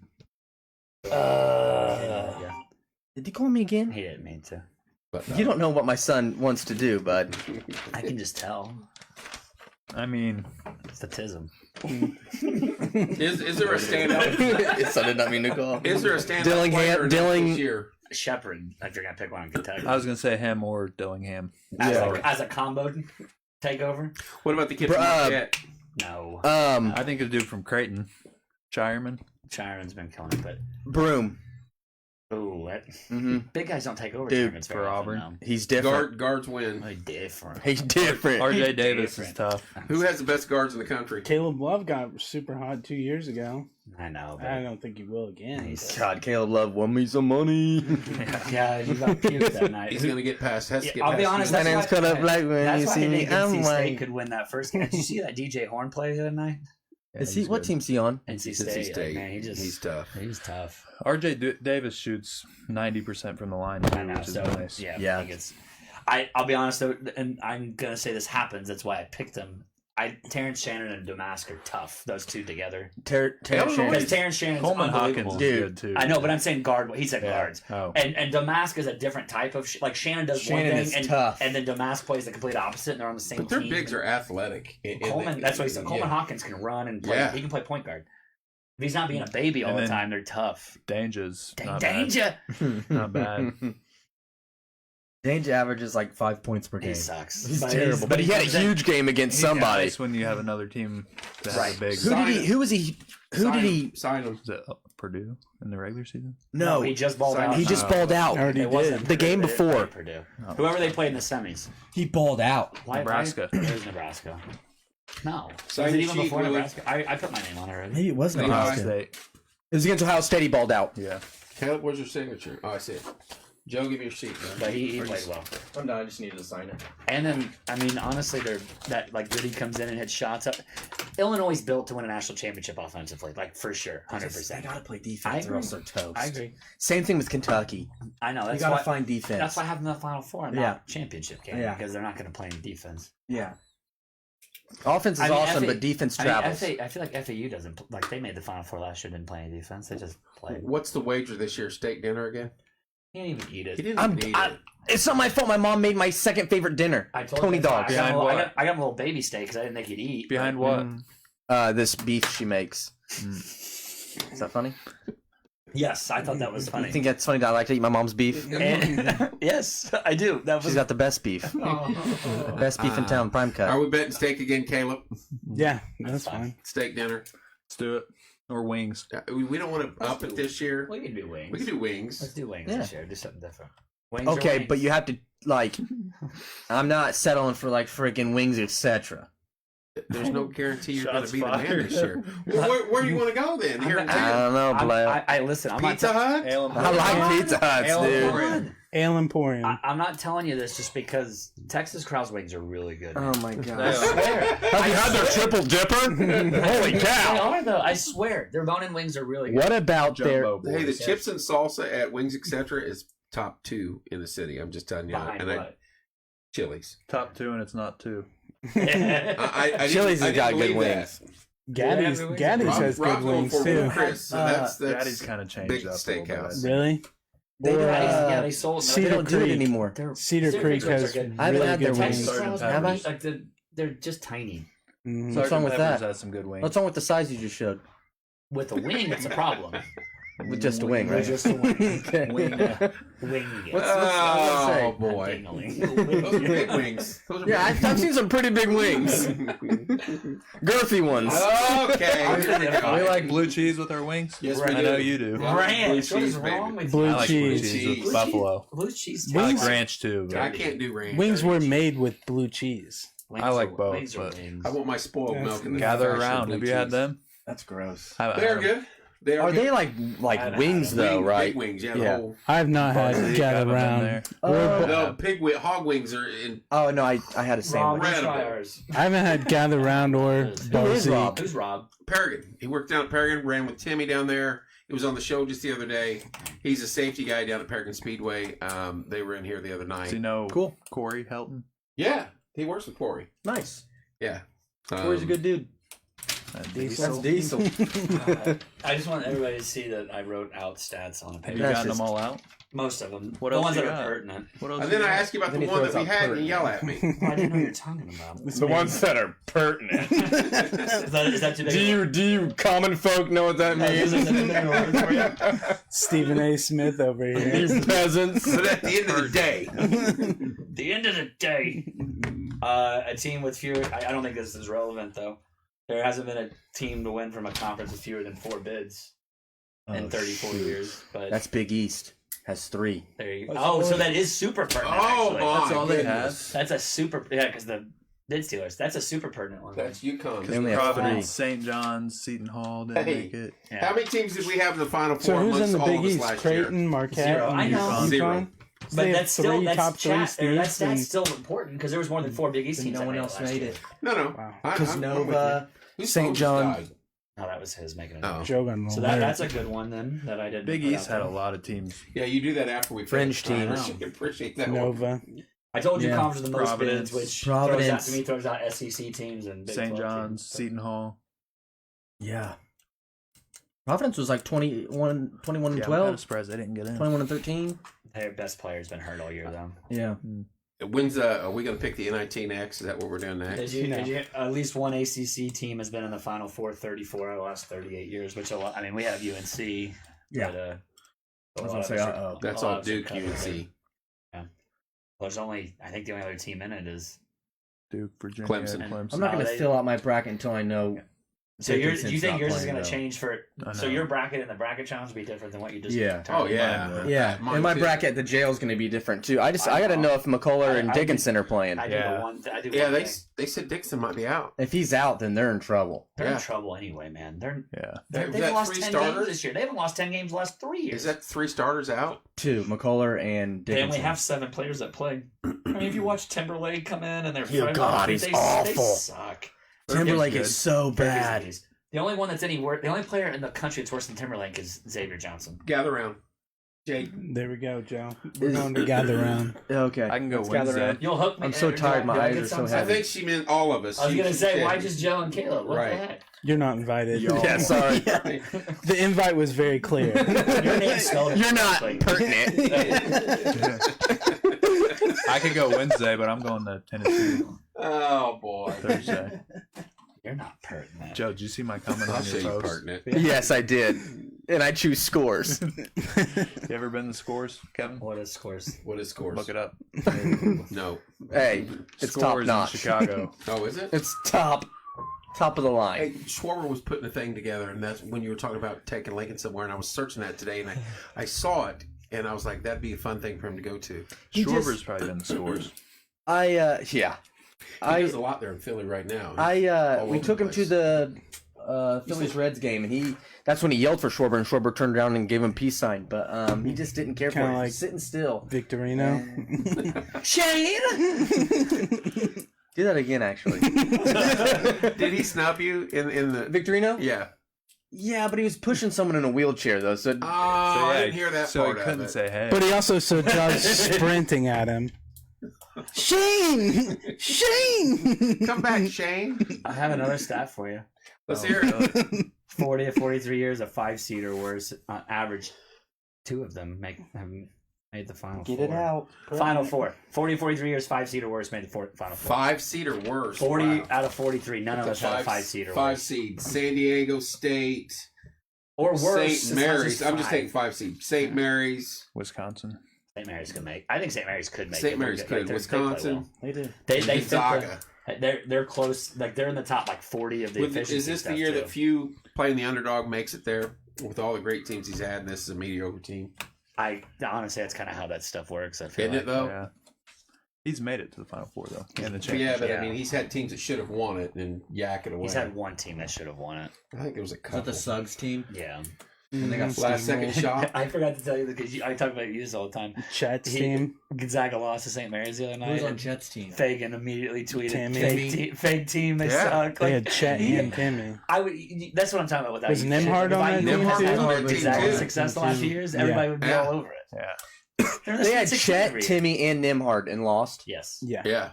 Yeah, Did you call me again? he didn't mean to. But, You don't know what my son wants to do, bud. I can just tell. I mean, It's the tism. Is there a standout? His son did not mean to call. Is there a standout Dillingham- player this Dilling- year? Shepard, if you're gonna pick one in Kentucky. I was gonna say him or Dillingham. As a combo takeover? What about the kid Bruh, from Marquette? No. I think the dude from Creighton, Shireman. Chiron's been killing it, but Broom. ooh, that Mm-hmm. big guys don't take over Dude, tournaments very for often, Auburn. He's different. Guards win. no. Oh, different. He's different. RJ Davis is different. tough. Who has the best guards in the country? Caleb Love got super hot 2 years ago. I know, but I don't think he will again. He's- God, Caleb Love won me some money. yeah, you got puked that night. He's gonna get past. Has to Yeah, get I'll be past honest. you. My name's why- Color Black when That's you why see I me. think I'm NC State white. could win that first game. Did you see that DJ Horn play the other night? Yeah, Is he? he's What good. team's he on? NC NC State. State. Man, He's tough. He's tough. Davis shoots 90% from the line, I too, know. which is So nice. yeah, Yeah. I think it's. I'll be honest though, and I'm gonna say this happens. That's why I picked him. Terrence Shannon and Damask are tough. Those two together. Terrence Hell, Shannon. Because Terrence Shannon's Coleman Hawkins unbelievable. is Dude, good, too. I know, but I'm saying guard. He said Yeah. guards. Oh. And Damask is a different type of like Shannon does Shannon one is thing, and, tough. and then Damask plays the complete opposite, and they're on the same But their team. bigs are athletic. Coleman. That's what he said. Coleman Yeah. Hawkins can run and play. Yeah. He can play point guard. If he's not being a baby all And the then- time, they're tough. Danger's not bad. Danger. Not bad. Danger averages like 5 points per He game. sucks. He's But terrible, but he had a comes in- huge game against Yeah, somebody. nice when you have another team that Right. has a big. Who did he? Who was he? Who did he? Sign him. Was it Purdue in the regular season? No, he just balled Sign- out. he just balled out. Already It did. wasn't The Purdue, game they didn't play before. Purdue. Oh. Whoever they played in the semis. He balled out. Nebraska. It was Nebraska. No. Sign Was it the even sheet, before Willie. Nebraska? I put my name on it already. Maybe it was Ohio Ohio Nebraska. State. It was against Ohio State. He balled out. Yeah. Caleb, where's your signature? Oh, I see it. Joe, give me your sheet. Man. But he played well. I'm done. I just needed to sign it. And then, I mean, honestly, they're that like Goody comes in and hits shots up. Illinois is built to win a national championship offensively, like for sure, 100%. They gotta play I defense, or agree. else they're toast. I agree. Same thing with Kentucky. I know You that's gotta why. find defense. That's why I have them in the Final Four and not Yeah. championship game Yeah. because they're not going to play any defense. Yeah. Offense is I mean, awesome, FA but defense I mean, travels. I feel like FAU doesn't like they made the Final Four last year, didn't play any defense. They just played. What's the wager this year? Steak dinner again? He didn't even eat He it. didn't I'm, need I, it. it's not my fault. My mom made my second favorite dinner. I told Tony you that's why dogs. I got, Behind a little, what? I got a little baby steak because I didn't think he'd eat. Behind what? This beef she makes. Is that funny? Yes, I thought that was You funny. think that's funny that I like to eat my mom's beef? And- yes, I do. That She's was got the best beef. Best beef in town, prime cut. Are we betting steak again, Caleb? Yeah, that's fine. Steak dinner. Let's do it. Or wings. We don't want to up it this year. we can do wings. We can do Let's wings. do wings Yeah. this year. Do something different. Wings or Okay, wings? but you have to like. I'm not settling for like freaking wings, etc. There's no guarantee you're going Shots to be the man fired. this year. Well, where do you want to go then? Here in I town? don't know, Blair. I listen. I'm Pizza Hut? I like Pizza Huts, dude. Ale Emporium. I'm not telling you this just because Texas Krause wings are really good. Oh my god. I swear. Have you had their triple dipper? Holy They cow! are though. I swear. Their bone-in wings are really good. What about their? Jumbo boys. Hey, the chips and salsa at Wings Etc. is top 2 in the city. I'm just telling you. Behind And what? Chili's. Top 2 and it's not 2. I Chili's has didn't got good believe wings. Gaddy's Yeah, Gaddy's Rob- has good Rob's going wings for too. Chris, so that's Daddy's kind of changed big up a little steakhouse. bit. Really? They Or, don't- Yeah, they sold. They Cedar don't do it Creek. anymore. They're- Cedar Creek wings has are good. I haven't really had good their wings. Texas Sergeant Krause Have I? wings, like they're just tiny. Mhm. What's wrong with Peppers that? has some good wings. What's wrong with the size you just showed? With the wing, it's a problem. With just a wing, right? With just a wing. Okay. Wing. What's I Oh, was boy. Dingling. Those are big wings. Those are Yeah, big I've seen some pretty big wings. Girthy ones. Okay. Here we go. we like blue cheese with our wings. Yes, I we know do. you do. Yeah. Ranch. What Blue is cheese, wrong baby. with Blue I like blue cheese. cheese with Cheese. buffalo. blue cheese? I like Wings- ranch too. but I can't do ranch. Wings were made with blue cheese. I like both, Wings are but- wings. I want my spoiled Yes. milk in the Gather fashion of around. blue Have you had cheese. them? That's gross. They're good. They Are good. they like I wings don't though, Wing- right? Big wings, yeah. Yeah. The whole, I have not had Bugsy, gather got 'em in round. there. Oh. no, hog wings are in. Oh no, I had a Rob, sandwich. let's try Incredible. ours. I haven't had gather round or Who is Rob? Bozy. Who's Rob? Paragon. He worked down at Paragon, ran with Timmy down there. He was on the show just the other day. He's a safety guy down at Peregrine Speedway. They were in here the other Does night. he know Cool. Corey Helton? Yeah, he works with Corey. Nice. Yeah. Corey's a good dude. Diesel. That's Diesel. I just want everybody to see that I wrote out stats on a Have paper. you That's gotten just- them all out? Most of them. What the else ones you that got? are pertinent. What else? And then you I got? ask you about Then the he one that throws we out had, and you yell pertinent. at me. Oh, I didn't know what you're talking about. The ones that are pertinent. Is that too big? do you common folk know what that Is means? that too big of a word for you? Stephen A. Smith over here. You peasants. But at the end of the day, The end of the day. A team with fewer. I don't think this is relevant though. There hasn't been a team to win from a conference with fewer than 4 bids in 34 years. But That's Big East. Has 3. there you go. Oh, so that is super pertinent. oh actually. my That's all they goodness. That's a super. Yeah, because the bid stealers. That's a super pertinent one. That's UConn. They only have 3. Providence, St. John's, Seton Hall didn't Hey. make it. Yeah. How many teams did we have in the Final Four So who's amongst in the all Big of us East? last year? Creighton, Marquette, 0. I and know. UConn? Zero. So But they that's have still three top that's three chat, or that's East and- still important because there was more than 4 Big East Then teams. no that one made else last made year. it. No. Wow. Because I'm with Nova, you. Who's St. Nova's John. guy? No, that was his making it. Oh. Joe got So that's a good one then that I didn't. Big put East out had a there. lot of teams. Yeah, you do that after we Fringe finish. teams. I appreciate that one. Nova. I told you Yeah. conference with the most Providence. bids, which Providence. throws out SEC teams and Big St. 12 John's, teams. Seton Hall. Yeah. Providence was like 21 and Yeah, I'm kind 12. of surprised they didn't get in. 21 and 13. Their best player's been hurt all year though. Yeah. When's are we going to pick the NIT next? Is that what we're doing next? Did you, at least one ACC team has been in the Final Four 34 out of the last 38 years, which a lot. I mean, we have UNC. Yeah. But, I a was lot gonna of say, us are- uh-oh. That's a lot all of us are Duke, covered. UNC. Well, there's only. I think the only other team in it is. Duke, Virginia, Clemson. Clemson. I'm not going No, to they- fill out my bracket until I know. So do you Dickinson's think not yours is playing, going to though. change for? I So know. your bracket and the bracket challenge will be different than what you just. Yeah. Oh, determined? yeah. Yeah, Mine in my too. bracket, the jail's going to be different too. I I got to know. know if McCullough and I do- Dickinson are playing. I do Yeah. the one. I do. Yeah, one they thing. they said Dixon might be out. If he's out, then they're in trouble. They're Yeah. in trouble anyway, man. Yeah. Is They've that lost 3 10 starters? games this year. They haven't lost 10 games the last 3 years. Is that 3 starters out? 2, McCullough and They Dickinson. only have 7 players that play. I mean, if you watch Timberlake come in and they're Oh, God, he's they awful. suck. Timberlake Good. is so bad. The only one that's any worse, the only player in the country that's worse than Timberlake is Xavier Johnson. Gather round. Jake. There we go, Joe. We're going to gather round. Okay. I can go Let's gather Wednesday. around. You'll hook me. I'm so do tired, I- my do I eyes get are so something? I heavy. think she meant all of us. I was She- gonna she say, said- why just Joe and Caleb? What Right. the heck? You're not invited. Yeah, sorry. The invite was very clear. Your name's spelled You're not incorrectly. pertinent. I could go Wednesday, but I'm going to Tennessee Oh boy. Thursday. You're not pertinent. Joe, did you see my comment I'll on show your you post? pertinent. Yes, I did. And I choose scores. You ever been to Scores, Kevin? What is scores? What is scores? Look it up. No. Hey, it's top Scores in notch. Chicago. Oh, is it? It's top of the line. Hey, Schwarber was putting a thing together, and that's when you were talking about taking Lincoln somewhere, and I was searching that today, and I saw it, and I was like, that'd be a fun thing for him to go to. He Schwarber's just- probably been to Scores. Yeah. He does a lot there in Philly right now. All We over took the him to place. the Phillies Reds game, and that's when he yelled for Schwarber, and Schwarber turned around and gave him a peace sign. But he just didn't care for Kinda it. like- He's sitting still. Victorino. Shane. Do that again, actually. Did he snub you in the? Victorino? Yeah. Yeah, but he was pushing someone in a wheelchair though. So Oh, I didn't hear that so part he of couldn't it. say hey. But he also saw Josh sprinting at him. Shane! Shane! Come back, Shane. I have another stat for you. Let's Oh, hear it. really? 40 to 43 years, a 5-seed or worse. On average, 2 of them have made the final get four. it out. Final 4. 40 to 43 years, 5-seed or worse made the final 4. 5-seed or worse. 40 Wow. out of 43. None of us had a 5-seed or Five worse. seed. San Diego State. Or worse. St. Mary's. I'm just taking 5 seed. St. Mary's. Wisconsin. St. Mary's could make. I think St. Mary's could make. St. it. Mary's Like, could. they play Wisconsin. well. They do. They fit Gonzaga. they're close. Like they're in the top like 40 of the efficiency Is this the stuff, year too. that few playing the underdog makes it there with all the great teams he's had, and this is a mediocre team? I honestly, that's kind of how that stuff works. I feel Isn't like. it though? Yeah. He's made it to the Final Four though, and the But yeah, championship. but I Yeah. mean, he's had teams that should have won it and yak it away. He's had one team that should have won it. I think there was a Is couple. that the Suggs team? Yeah. And they got Last second shot. I forgot to tell you because I talk about you all the time. Chet's team. Gonzaga lost to St. Mary's the other night. Who's on and Chet's team? Fagan immediately tweeted, Timmy. fake team, they Yeah. suck. They Like, had Chet and Timmy. that's what I'm talking about with that. Was Nimhard on that team Nimhard too? had Nimhard Gonzaga too. success the last few years, Yeah. everybody would be Yeah. all over it. Yeah. They had Chet, every year. Timmy, and Nimhard and lost. Yes. Yeah. Yeah.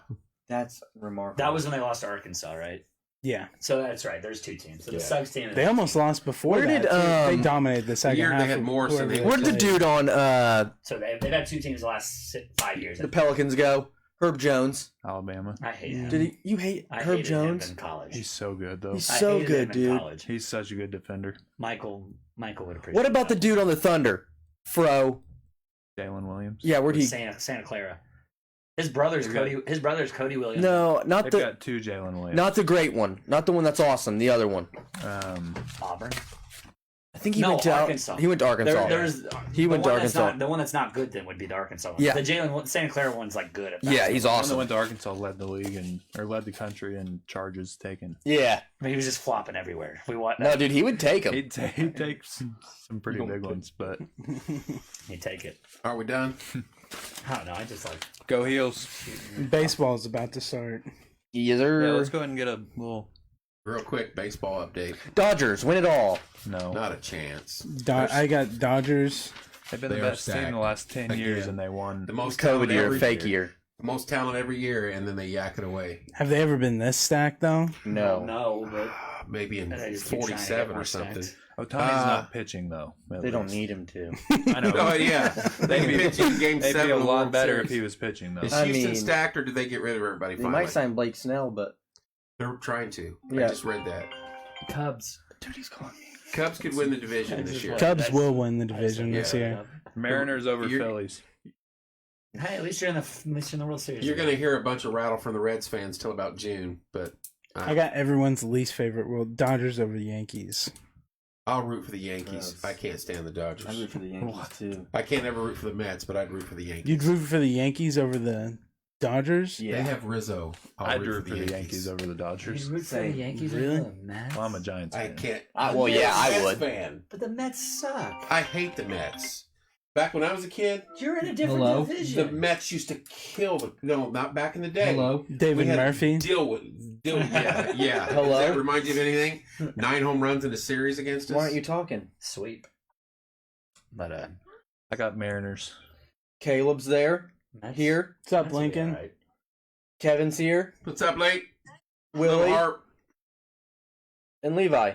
That's remarkable. That was when they lost to Arkansas, right? Yeah. So that's right. There's two teams. So the Yeah. Suggs team. And They the almost lost before Where that. did, too. They dominated the second year they half. had of Morrison. whoever they Where'd the played. dude on So they've had two teams the last 5 years. the Pelicans go? Herb Jones. Alabama. I hate Yeah. him. Did he? You hate I Herb hated Jones? him in college. He's so good though. He's I so hated good, him in dude. college. He's such a good defender. Michael would appreciate. What about the that. dude on the Thunder? Fro. Jalen Williams. Yeah, where'd he? Santa Clara? His brother's Cody. His brother's Cody Williams. No, not They've the got two Jalen Williams. not the great one. Not the one that's awesome. The other one. Auburn. I think he No, went to Arkansas. He went to Arkansas. He went to Arkansas. The one that's not good then would be the Arkansas one. Yeah. The Santa Clara one's like good. At Yeah, he's The one that awesome. went to Arkansas led the league or led the country in charges taken. Yeah. I mean, he was just flopping everywhere. We want No, dude, he would take him. He'd take some pretty big ones, but he'd take it. Are we done? I don't know. I just like go Heels. Baseball's about to start. Either Yeah, let's go ahead and get a little. Real quick baseball update. Dodgers win it all. No, Not a chance. I got Dodgers. they've been They the are best team in stacked. the last 10 years, Again. and they won. The most COVID talent year, every fake year. The most talent every year, and then they yak it away. Have they ever been this stacked though? No. but Maybe in they just keep trying to get 47 more or something. stacked. Otani's not pitching though. at They don't least. need him to. I know. Oh yeah, they can pitch in Game They'd 7 be a of the lot World better Series. if he was pitching though. Is I Houston mean- stacked, or did they get rid of everybody They finally? might sign Blake Snell, but They're trying to. Yeah. I just read that. Cubs. dude, he's calling me. Cubs could win the division this year. Cubs will win the division this Yeah. year. Mariners over You're- Phillies. Hey, at least you're in the World Series. You're going to hear a bunch of rattle from the Reds fans till about June, but I got everyone's least favorite. Well, Dodgers over the Yankees. I'll root for the Yankees. I can't stand the I root Dodgers. for the Yankees too. I can't ever root for the Mets, but I'd root for the Yankees. You'd root for the Yankees over the Dodgers? They have Rizzo. I'd root for the Yankees over the Dodgers. root for the Yankees Really? over the Mets. Well, I'm a Giants I fan. can't. Well, yeah, I Mets would. Fan. But the Mets suck. I hate the Mets. Back when I was a kid, You're in a different Hello? the division. Mets used to kill the. No, not back in the day. Hello. David We had to Murphy? Deal with. Yeah. Hello? Does that remind you of anything? 9 home runs in a series against us. Why aren't you talking? Sweep. But I got Mariners. Caleb's there. Mets, Here. What's up, Mets will be Lincoln? all right. Kevin's here. What's up, Late? Willie Harp. and Levi.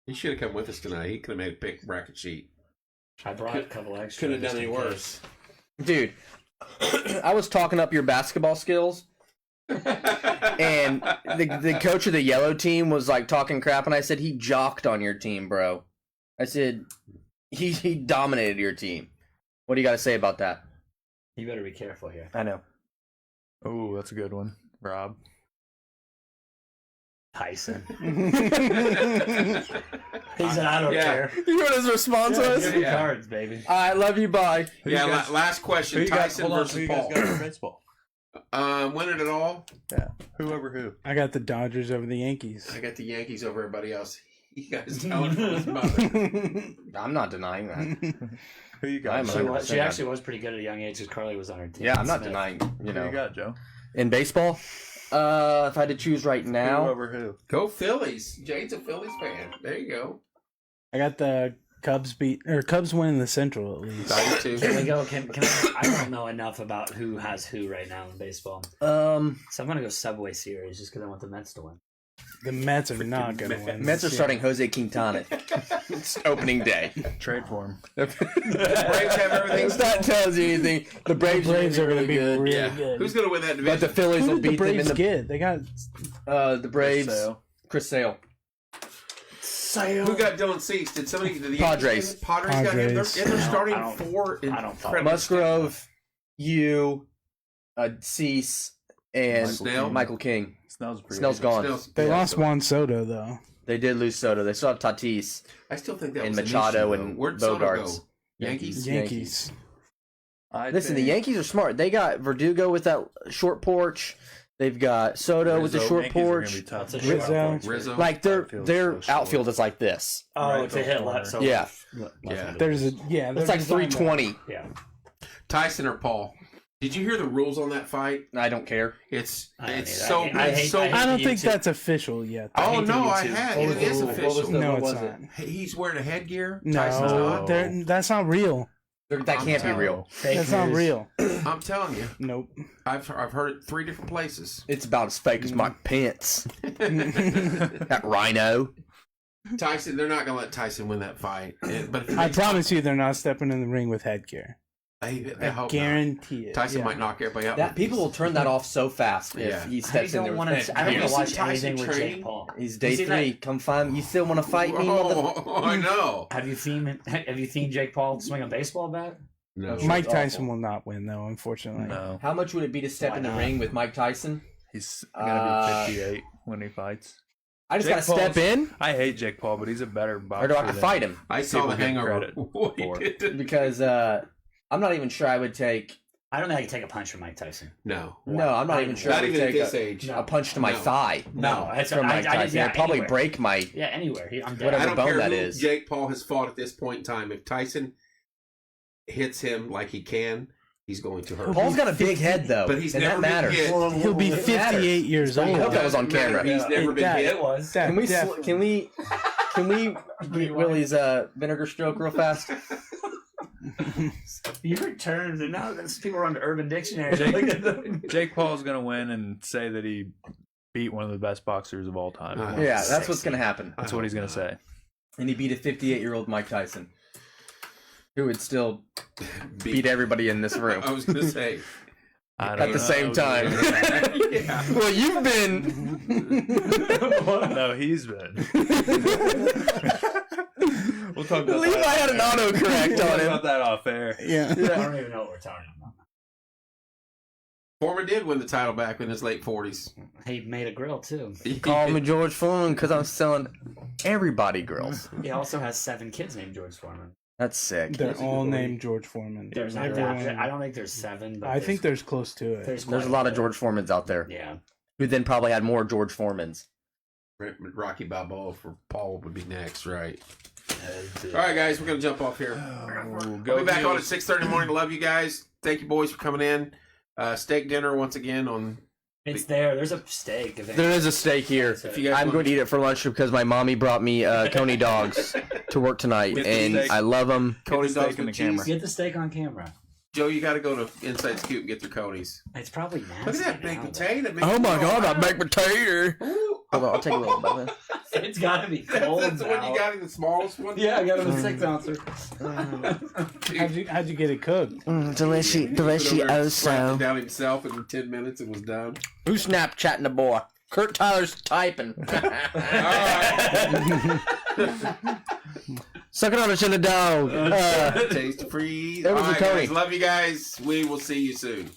He should have come with us tonight. He could have made a pick bracket sheet. I brought a couple extra. Couldn't have just done any in case. worse. Dude, I was talking up your basketball skills, and the coach of the yellow team was like talking crap, and I said he jocked on your team, bro. I said he dominated your team. What do you got to say about that? You better be careful here. I know. Oh, that's a good one, Rob. Tyson. He said, I don't Yeah. care. You know what his response was? Give me Yeah. cards, baby. I love you, bye. Who you Yeah, guys- last question. Who you got? Tyson Hold on. Who versus you guys Paul. got for baseball? Winning it all. Who over who? I got the Dodgers over the Yankees. I got the Yankees over everybody else. You guys telling from his mother. I'm not denying that. Who you I'm got? She, 100% she actually was pretty good at a young age because Carly was on her team. Yeah, I'm not Smith. denying. You Who know, you got, Joe? in baseball, if I had to choose right Who now, over who? Go Phillies. Jade's a Phillies fan. There you go. I got the Cubs Cubs winning the Central at least. I do Can we too. go? Can I don't know enough about who has who right now in baseball. um, So I'm going to go Subway Series just because I want the Mets to win. The Mets are not going to win. Mets are this starting Jose Quintana. It's opening day. Trade for him. The Braves have everything. If that tells you anything, the year. Braves, The Braves are going to be good. really Yeah. good. Who's going to win that But the division? Phillies will Who did the beat them in Braves the get? They got the Braves. Sale. Chris Sale. Who got Dylan Cease? Did somebody? Did the Padres. Yankees- Padres got him. Padres. They're starting I don't- four. I don't follow. incredible- Musgrove, you, Cease, and Snell? Michael King. Snell's pretty. Snell's gone. they yeah, lost so- Juan Soto though. They did lose Soto. They still have Tatis. I still think that And was an Machado issue, and though. Where'd Soto Bogarts. go? Yankees. Yankees. I Listen, the think- Yankees are smart. They got Verdugo with that short porch. They've got Soto with the short Yankees are gonna porch. be tough. That's a short Rizzo. porch. Rizzo. Like their Outfield's so outfield short. is like this. Oh, Right it's a hit corner. left. So Yeah. Yeah. There's a It's there's like a design 320. Yeah. Tyson or Paul? Did you hear the rules on that fight? I don't care. It's I don't it's either. so I hate- so. I hate I don't the think YouTube. that's official yet. I Oh hate the no, I YouTube. had What it was is the rule? What was official. the- No, what it's was not. it? He's wearing a headgear. Tyson's No, not. that's not real. That I'm can't be telling real. Fake That's not news. real. I'm telling you, Nope. I've heard it 3 different places. It's about as fake as Mike Pence. That rhino. Tyson, they're not gonna let Tyson win that fight. But if I promise you, they're not stepping in the ring with headgear. I I hope guarantee not. it. Tyson Yeah. might knock everybody out. That people will turn that off so fast Yeah. if he I steps in don't there. want with to. that I don't gear. want to watch Tyson anything with train? Jake Paul. He's You day seen 3. that? Come find. You still want to fight me, mother? Oh, I know. Have you seen Jake Paul swing a baseball bat? No. Mike awful. Tyson will not win, though. Unfortunately. No, How much would it be to step Why in the not? ring with Mike Tyson? he's gonna be Uh, 58 when he fights. I just Jake gotta step Paul's- in, I hate Jake Paul, but he's a better boxer. or do I than fight him? I saw the People give Hangover. credit What he for. did. Because I'm not even sure I would take. I don't think I can take a punch from Mike Tyson. No. No, I'm not even sure I Not would even at take this a, age. a punch to my No. thigh No, that's from Mike I Tyson. yeah, It'd probably anywhere. break my. Yeah, anywhere. I'm dead. Whatever. I don't bone care that who is. Jake Paul has fought at this point in time. If Tyson hits him like he can, he's going to hurt. Paul's got a big head though, But he's and never that been matters. hit. He'll be It matters. 58 years I old. hope that was on Doesn't matter. camera. He's never been That- hit. It was. That Can we definitely- can we get Willie's vinegar stroke real fast? You heard terms, and now people are on the Urban Dictionary. Jake- Look at them. Jake Paul's gonna win and say that he beat one of the best boxers of all time. Yeah, that's what's gonna happen. That's what he's gonna say. And he beat a 58-year-old Mike Tyson, who would still beat everybody in this room I was going to say. I at don't the know. same time. Yeah. Well, you've been. No, he's been. We'll talk about Levi that. had an autocorrect We'll talk on him. about that off air. Yeah. I don't even know what we're talking about. Foreman did win the title back in his late 40s. He made a grill too. Call me George Foreman because I'm selling everybody grills. He also has 7 kids named George Foreman. That's sick. They're all named George Foreman. There's not Everyone. that. I don't think there's 7. But I think there's close to it. there's There's a quite lot of bit. George Foremans out there Yeah. who then probably had more George Foremans. Rocky Balboa for Paul would be next, right? All right, guys, we're going to jump off here. Oh, We'll be back on at Heels. 6:30 in the morning. Love you guys. Thank you, boys, for coming in. Steak dinner once again on. It's there. There's a steak. There is a steak here. If you guys I'm want- going to eat it for lunch because my mommy brought me Coney dogs to work tonight, Get the and steak. I love them. Coney Get the steak dogs in with the camera. cheese. Get the steak on camera. Joe, you got to go to Inside Scoop and get their Coney's. It's probably nasty. Look at that baked now, potato. Oh my god, that baked potato! Ooh. Hold on, I'll take a little bit. though. It's got to be cold. That's the one now. you got in the smallest one? Yeah, I got him a 6 ouncer. How'd you get it cooked? Delicious, Slapped it down himself in 10 minutes and was done. Who's Snapchatting the boy? Kurt Tyler's typing. All right. Sucking on a chin of dog. Taste free. There was All a right, Coney. guys. Love you guys. We will see you soon.